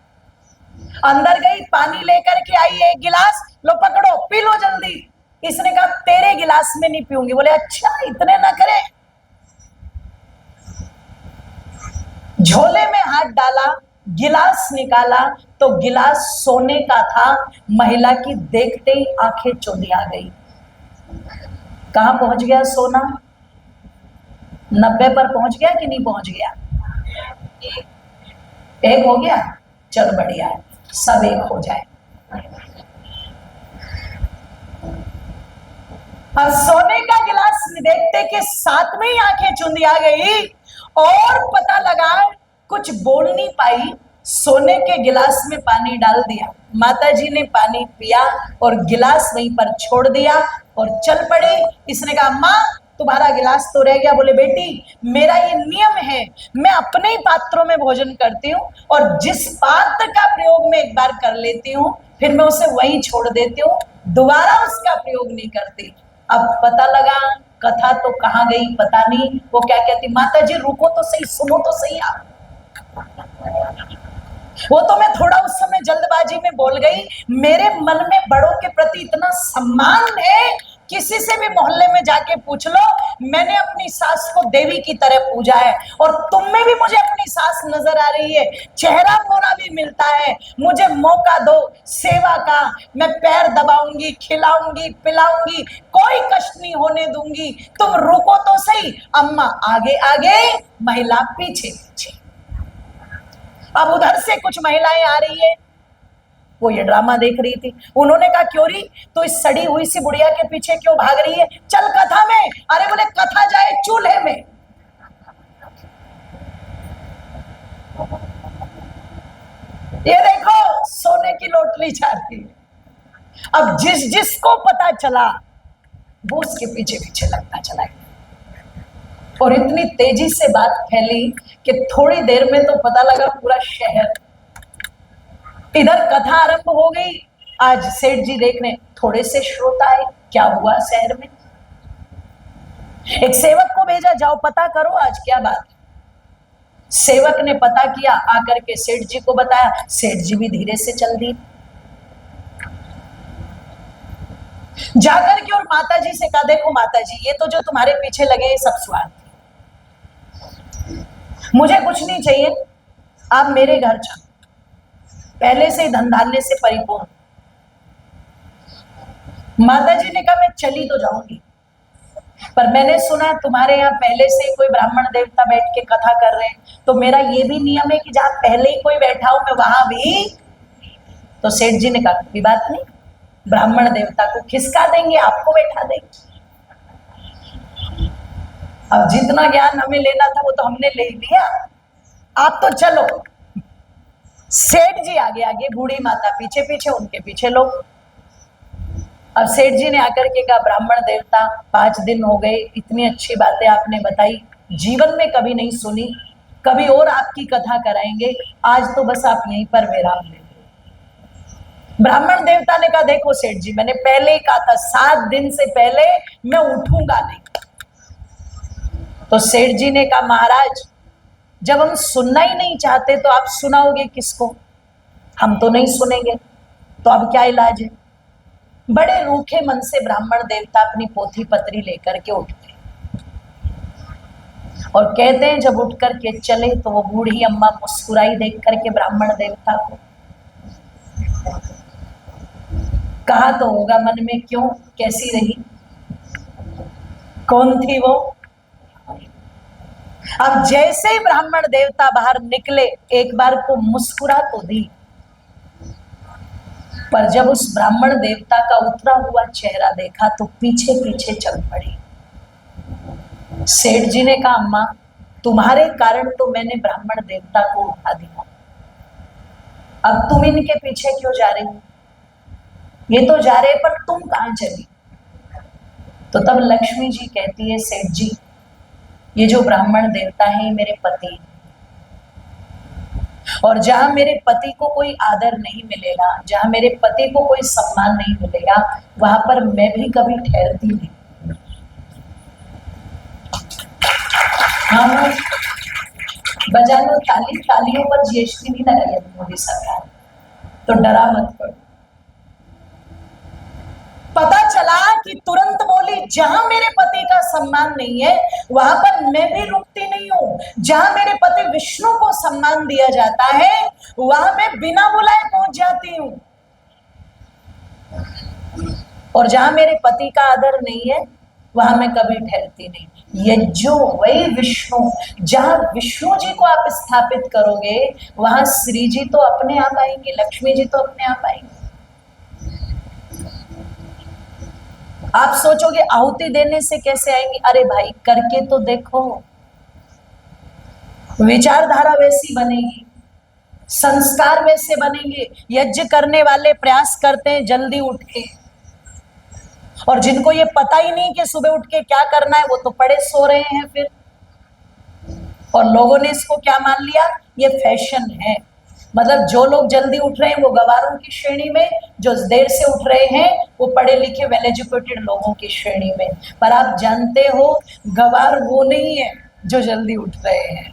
अंदर गई, पानी लेकर के आई, एक गिलास, लो पकड़ो पी लो जल्दी। इसने कहा तेरे गिलास में नहीं पीऊंगी। बोले अच्छा, इतने ना करे। झोले में हाथ डाला, गिलास निकाला तो गिलास सोने का था। महिला की देखते ही आंखें चौंधिया गई। कहां पहुंच गया सोना? 90 पर पहुंच गया कि नहीं पहुंच गया? एक हो गया, चलो बढ़िया है, सब एक हो जाए। और सोने का गिलास देखते के साथ में ही आंखें चुंधिया गई, और पता लगा कुछ बोल नहीं पाई, सोने के गिलास में पानी डाल दिया। माताजी ने पानी पिया और गिलास वहीं पर छोड़ दिया और चल पड़ी। इसने कहा माँ तुम्हारा गिलास तो रह गया। बोले बेटी मेरा ये नियम है, मैं अपने ही पात्रों में भोजन करती हूँ, और जिस पात्र का प्रयोग मैं एक बार कर लेती हूँ फिर मैं उसे वहीं छोड़ देती हूँ, दोबारा उसका प्रयोग नहीं करती। अब पता लगा कथा तो कहाँ गई पता नहीं। वो क्या कहती, माताजी रुको तो सही, सुनो तो सही आप। वो तो मैं थोड़ा उस समय जल्दबाजी में बोल गई। मेरे मन में बड़ों के प्रति इतना सम्मान है, किसी से भी मोहल्ले में जाके पूछ लो, मैंने अपनी सास को देवी की तरह पूजा है, और तुम में भी मुझे अपनी सास नजर आ रही है, चेहरा मोरा भी मिलता है। मुझे मौका दो सेवा का, मैं पैर दबाऊंगी, खिलाऊंगी, पिलाऊंगी, कोई कष्ट नहीं होने दूंगी। तुम रुको तो सही। अम्मा आगे आगे, महिला पीछे पीछे। अब उधर से कुछ महिलाएं आ रही है, वो ये ड्रामा देख रही थी। उन्होंने कहा क्यों री तो इस सड़ी हुई सी बुढ़िया के पीछे क्यों भाग रही है, चल कथा में। अरे बोले कथा जाए चूल्हे में। ये देखो सोने की लोटली चाहती है। अब जिस जिसको पता चला वो उसके पीछे पीछे लगता चला गया, और इतनी तेजी से बात फैली कि थोड़ी देर में तो पता लगा पूरा शहर। इधर कथा आरंभ हो गई। आज सेठ जी देखने थोड़े से श्रोता आए, क्या हुआ शहर में। एक सेवक को भेजा, जाओ पता करो आज क्या बात है। सेवक ने पता किया, आकर के सेठ जी को बताया। सेठ जी भी धीरे से चल दिए, जाकर के और माता जी से कहा, देखो माता जी ये तो जो तुम्हारे पीछे लगे हैं सब स्वार्थ, मुझे कुछ नहीं चाहिए, आप मेरे घर चलो, पहले से ही धन धान्य से परिपूर्ण। माता जी ने कहा मैं चली तो जाऊंगी, पर मैंने सुना तुम्हारे यहाँ पहले से ही कोई ब्राह्मण देवता बैठ के कथा कर रहे हैं, तो मेरा ये भी नियम है कि जहां पहले ही कोई बैठा हो मैं वहां भी। तो सेठ जी ने कहा कोई बात नहीं, ब्राह्मण देवता को खिसका देंगे, आपको बैठा देंगे। अब जितना ज्ञान हमें लेना था वो तो हमने ले लिया, आप तो चलो। सेठ जी आगे आगे, बूढ़ी माता पीछे पीछे, उनके पीछे लोग। अब सेठ जी ने आकर के कहा, ब्राह्मण देवता 5 दिन हो गए, इतनी अच्छी बातें आपने बताई, जीवन में कभी नहीं सुनी, कभी और आपकी कथा कराएंगे, आज तो बस आप यहीं पर विराम ले। ब्राह्मण देवता ने कहा, देखो सेठ जी, मैंने पहले ही कहा था 7 दिन से पहले मैं उठूंगा नहीं। तो सेठ जी ने कहा, महाराज जब हम सुनना ही नहीं चाहते तो आप सुनाओगे किसको? हम तो नहीं सुनेंगे, तो अब क्या इलाज है? बड़े रूखे मन से ब्राह्मण देवता अपनी पोथी पत्री लेकर के उठते और कहते हैं, जब उठ करके चले तो वो बूढ़ी अम्मा मुस्कुराई देख करके ब्राह्मण देवता को। कहा तो होगा मन में, क्यों, कैसी रही, कौन थी वो? अब जैसे ही ब्राह्मण देवता बाहर निकले, एक बार को मुस्कुरा तो दी, पर जब उस ब्राह्मण देवता का उतरा हुआ चेहरा देखा तो पीछे पीछे चल पड़ी। सेठ जी ने कहा, अम्मा तुम्हारे कारण तो मैंने ब्राह्मण देवता को उठा दिया, अब तुम इनके पीछे क्यों जा रही हो? ये तो जा रहे, पर तुम कहां चली? तो तब लक्ष्मी जी कहती है, सेठ जी ये जो ब्राह्मण देवता है मेरे पति, और जहां मेरे पति को कोई आदर नहीं मिलेगा, जहां मेरे पति को कोई सम्मान नहीं मिलेगा, वहां पर मैं भी कभी ठहरती नहीं। हाँ, बजा लो ताली, तालियों पर जीएसटी नहीं लगाई अभी मोदी सरकार, तो डरा मत पड़ो। पता चला कि तुरंत बोली, जहां मेरे पति का सम्मान नहीं है वहां पर मैं भी रुकती नहीं हूं, जहां मेरे पति विष्णु को सम्मान दिया जाता है वहां मैं बिना बुलाए पहुंच जाती हूं, और जहां मेरे पति का आदर नहीं है वहां मैं कभी ठहरती नहीं। ये जो वही विष्णु, जहां विष्णु जी को आप स्थापित करोगे वहां श्री जी तो अपने आप आएंगे, लक्ष्मी जी तो अपने आप आएंगे। आप सोचोगे आहुति देने से कैसे आएंगी? अरे भाई करके तो देखो, विचारधारा वैसी बनेगी, संस्कार वैसे बनेंगे। यज्ञ करने वाले प्रयास करते हैं जल्दी उठ के, और जिनको ये पता ही नहीं कि सुबह उठ के क्या करना है वो तो पड़े सो रहे हैं फिर, और लोगों ने इसको क्या मान लिया, ये फैशन है। मतलब जो लोग जल्दी उठ रहे हैं वो गवारों की श्रेणी में, जो देर से उठ रहे हैं वो पढ़े लिखे वेल एजुकेटेड लोगों की श्रेणी में। पर आप जानते हो गवार वो नहीं है जो जल्दी उठ रहे हैं।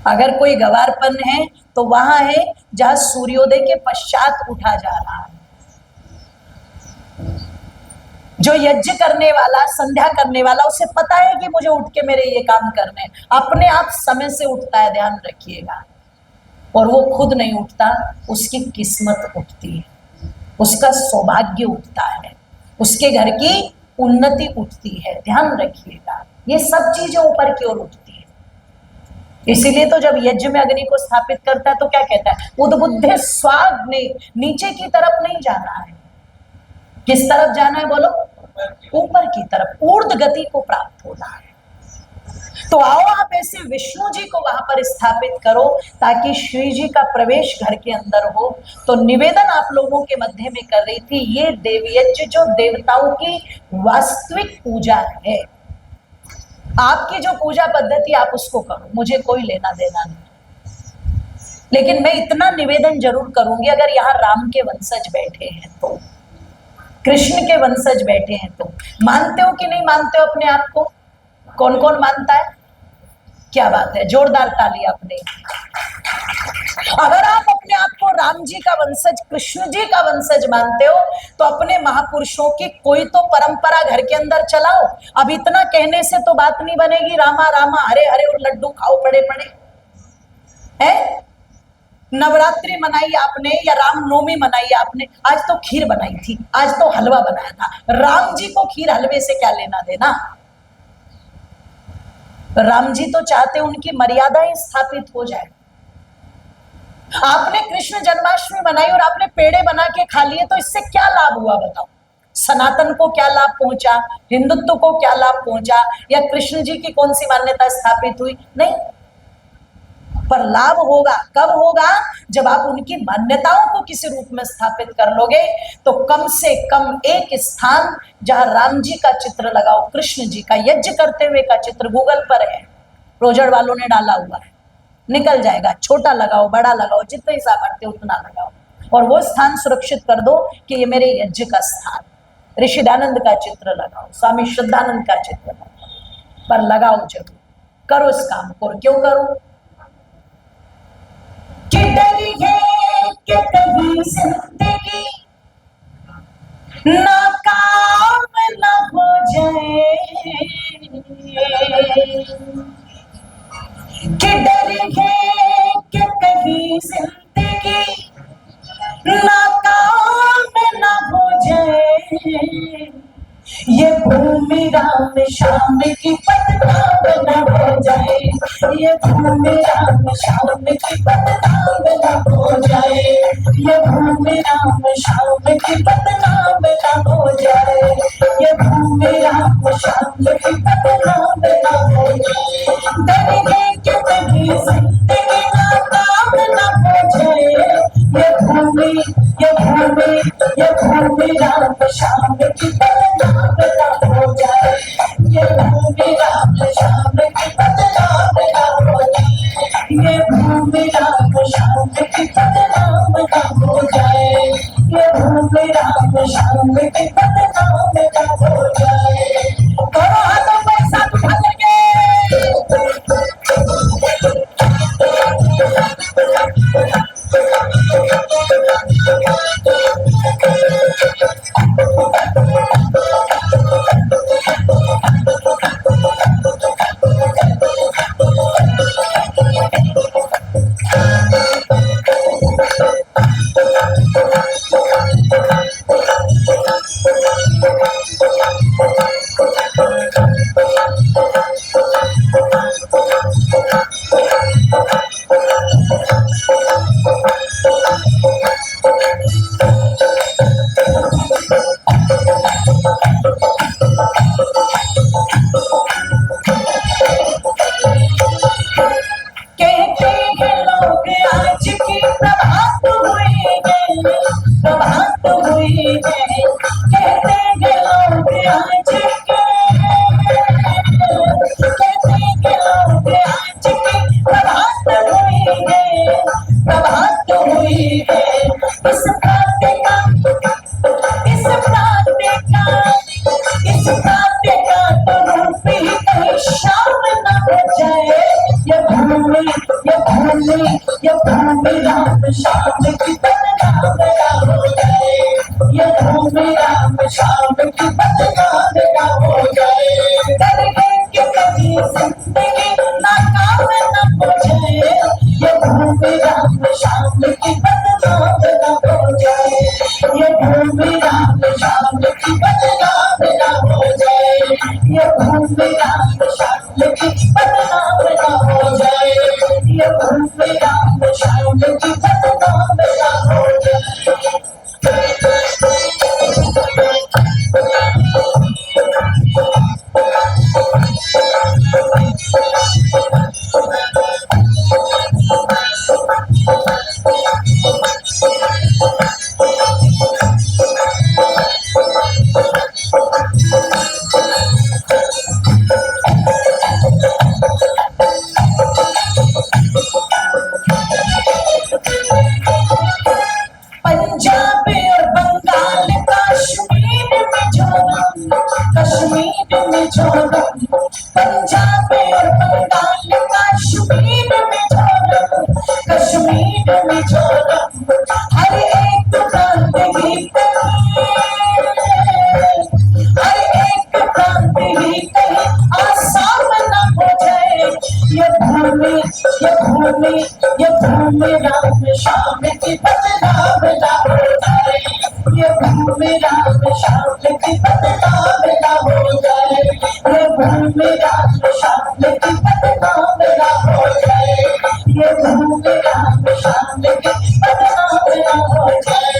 अगर कोई गवारपन है तो वहां है जहां सूर्योदय के पश्चात उठा जा रहा है। जो यज्ञ करने वाला, संध्या करने वाला, उसे पता है कि मुझे उठ के मेरे ये काम करने हैं, अपने आप समय से उठता है, ध्यान रखिएगा। और वो खुद नहीं उठता, उसकी किस्मत उठती है, उसका सौभाग्य उठता है, उसके घर की उन्नति उठती है, ध्यान रखिएगा। ये सब चीजें ऊपर की ओर उठती है। इसीलिए तो जब यज्ञ में अग्नि को स्थापित करता है तो क्या कहता है, उद्बुद्धे स्वाग्ने, नीचे की तरफ नहीं जाना है, किस तरफ जाना है बोलो, ऊपर की तरफ, ऊर्ध्व गति को प्राप्त होना है। तो आओ आप ऐसे विष्णु जी को वहां पर स्थापित करो ताकि श्री जी का प्रवेश घर के अंदर हो। तो निवेदन आप लोगों के मध्य में कर रही थी, ये देवयज्ञ जो देवताओं की वास्तविक पूजा है, आपकी जो पूजा पद्धति आप उसको करो, मुझे कोई लेना देना नहीं। लेकिन मैं इतना निवेदन जरूर करूंगी, अगर यहाँ राम के वंशज बैठे हैं तो, कृष्ण के वंशज बैठे हैं तो, मानते हो कि नहीं मानते हो अपने आप को? कौन कौन मानता है? क्या बात है, जोरदार ताली अपने। अगर आप अपने आप को राम जी का वंशज, कृष्ण जी का वंशज मानते हो तो अपने महापुरुषों की कोई तो परंपरा घर के अंदर चलाओ। अब इतना कहने से तो बात नहीं बनेगी, रामा रामा हरे हरे और लड्डू खाओ पड़े पड़े है। नवरात्रि मनाई आपने या रामनवमी मनाई आपने, आज तो खीर बनाई थी, आज तो हलवा बनाया था। राम जी को खीर हलवे से क्या लेना देना? राम जी तो चाहते उनकी मर्यादाएं स्थापित हो जाए। आपने कृष्ण जन्माष्टमी मनाई और आपने पेड़े बना के खा लिए, तो इससे क्या लाभ हुआ बताओ? सनातन को क्या लाभ पहुंचा, हिंदुत्व को क्या लाभ पहुंचा, या कृष्ण जी की कौन सी मान्यता स्थापित हुई? नहीं। पर लाभ होगा कब होगा? जब आप उनकी मान्यताओं को किसी रूप में स्थापित कर लोगे। तो कम से कम एक स्थान जहां राम जी का चित्र लगाओ, कृष्ण जी का यज्ञ करते हुए का चित्र गूगल पर है, प्रोजर वालों ने डाला हुआ है, निकल जाएगा। छोटा लगाओ, बड़ा लगाओ, जितने हिसाब करते उतना लगाओ, और वो स्थान सुरक्षित कर दो कि ये मेरे यज्ञ का स्थान। ऋषि दयानंद का चित्र लगाओ, स्वामी श्रद्धानंद का चित्र लगाओ, पर लगाओ जरूर, करो इस काम को। क्यों करो? कि डर है कि कभी जिंदगी नाकाम न हो जाए, कि डर है कि कभी जिंदगी नाकाम न हो जाए, ये भूमि राम श्याम की बदनाम न हो जाए, ये भूमि राम श्याम की बदनाम न हो जाए, ये भूमि राम श्याम की बदनाम न हो जाए, ये भूमि राम श्याम की बदनाम न हो जाए। डर है कि कभी जिंदगी नाकाम न हो जाए, ये भूमि ये भूमि ये भूमि राम श्याम की बदनाम न हो जाए, ये भूमि राम श्याम की बदनाम न हो जाए, ये भूमि राम श्याम की बदनाम न हो जाए, ये भूमि राम श्याम की बदनाम न हो जाए। करो हाथों को एक साथ उठा करके। कहते हैं लोग आज की प्रभात हुई है, प्रभात हुई है, कहते हैं लोग आज के, कहते हैं लोग आज की प्रभात हुई है, प्रभात हुई है। इस प्राप्त का इस प्राप्त का इस प्राप्त का तो रूप ही कहीं शाम न हो जाए, ये भूमि ये भूमि ये भूमि राम श्याम की बदनाम न हो जाए, ये भूमि राम श्याम की बदनाम न हो जाए। डर है कि कभी जिंदगी नाकाम न हो जाए, ये भूमि राम श्याम की बदनाम न हो जाए, ये भूमि राम श्याम की बदनाम न हो जाए, ये भूमि राम श्याम की बदनाम न हो जाए, ये भूमि राम श्याम की बदनाम न हो जाए। पंजाब और बंगाल कश्मीर में झोलम, कश्मीर में झोलम, पंजाब और बंगाल कश्मीर में झोलम, कश्मीर में झोलम, हर एक प्रांत ही हर एक प्रांत ही कहीं आसाम न हो जाए, ये भूमि ये भूमि ये भूमि राम श्याम की बदनाम न हो जाए, ये भूमि राम श्याम की बदनाम न हो जाए, ये भूमि राम श्याम की बदनाम न हो जाए, ये भूमि राम श्याम की बदनाम न हो जाए।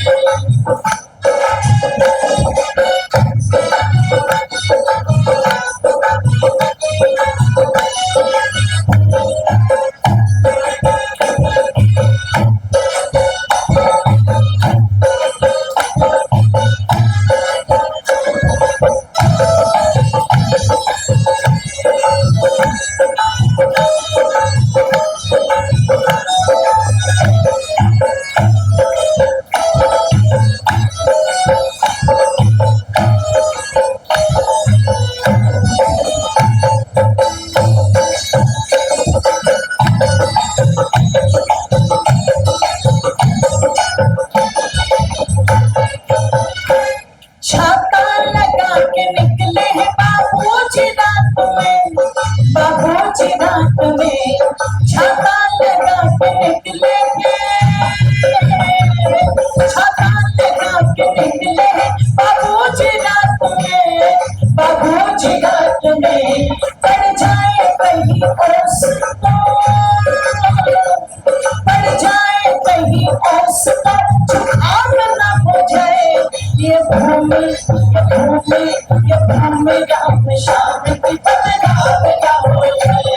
ये भूमि राम शाम की बदनाम ना हो जाए,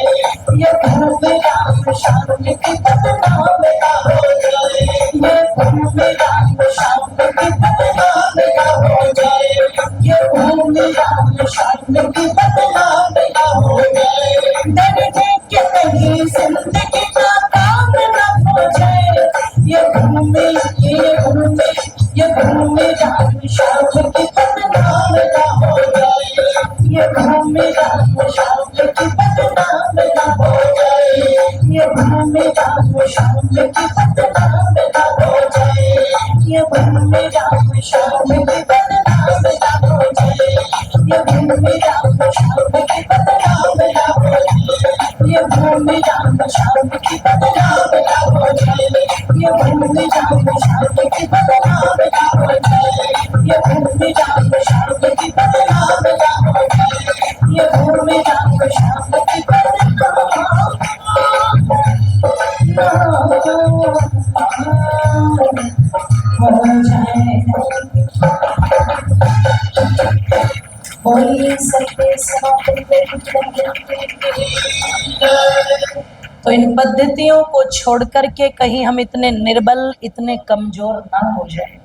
ये भूमि राम शाम की बदनाम ना हो जाए, ये भूमि राम शाम की बदनाम ना हो जाए, ये भूमि राम शाम की बदनाम ना हो जाए, डरने के कहीं जिंदगी का काम ना हो जाए, ये भूमि ये भूमि राम शाम की बदनाम ना हो जाए, ये भूमि राम शाम की बदनाम ना हो जाए, ये भूमि राम शाम की बदनाम ना हो जाए, ये भूमि राम शाम की बदनाम ना हो जाए, ये भूमि राम शाम की बदनाम ना हो जाए, ये भूमि राम शाम की बदनाम ना हो जाए, ये भूमि राम शाम की बदनाम ना हो जाए, ये भूमि राम शाम की बदनाम ना हो जाए, ये भूमि राम शाम की बदनाम ना हो जाए। बोलिए सत्य तो इन पद्धतियों को छोड़ करके कहीं हम इतने निर्बल, इतने कमजोर ना हो जाए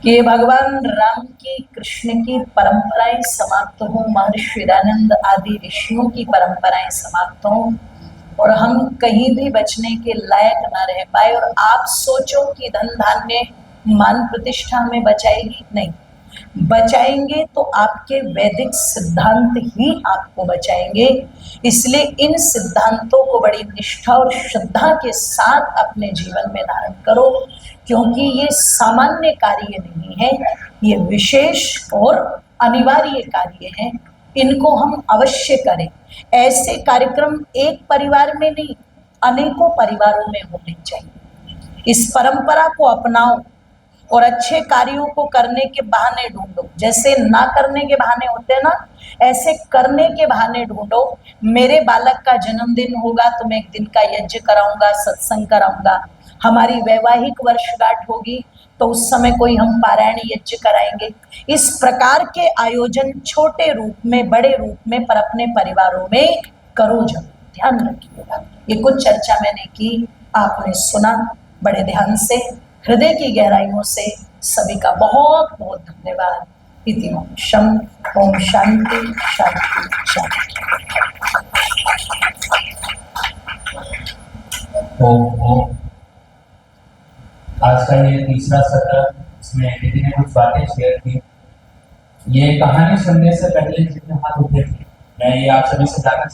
कि भगवान राम की, कृष्ण की परंपराएं समाप्त हो, महर्षि रानंद आदि ऋषियों की परंपराएं समाप्त हो और हम कहीं भी बचने के लायक ना रह पाए। और आप सोचो कि धन धान्य मान प्रतिष्ठा में बचाएगी? नहीं, बचाएंगे तो आपके वैदिक सिद्धांत ही आपको बचाएंगे। इसलिए इन सिद्धांतों को बड़ी निष्ठा और श्रद्धा के साथ अपने जीवन में धारण करो, क्योंकि ये सामान्य कार्य नहीं है, ये विशेष और अनिवार्य कार्य है। इनको हम अवश्य करें। ऐसे कार्यक्रम एक परिवार में नहीं, अनेकों परिवारों में होने चाहिए। इस परंपरा को अपनाओ और अच्छे कार्यों को करने के बहाने ढूंढो। जैसे ना करने के बहाने होते हैं ना, ऐसे करने के बहाने ढूंढो। मेरे बालक का जन्मदिन होगा तो मैं एक दिन का यज्ञ कराऊंगा, सत्संग कराऊंगा। हमारी वैवाहिक वर्षगांठ होगी तो उस समय कोई हम पारायण यज्ञ कराएंगे। इस प्रकार के आयोजन छोटे रूप में, बड़े रूप में, पर अपने परिवारों में करो। जब ध्यान रखिएगा, ये कुछ चर्चा मैंने की, आपने सुना बड़े ध्यान से, हृदय की गहराइयों से। सभी का बहुत बहुत धन्यवाद। इति ओम शम, ओम शांति शांति शांति। ओम। आज का ये तीसरा सत्र, इसमें दीदी ने कुछ बातें शेयर की। ये कहानी सुनने से पहले जितने हाथ उठे थे, मैं ये आप सभी से जानना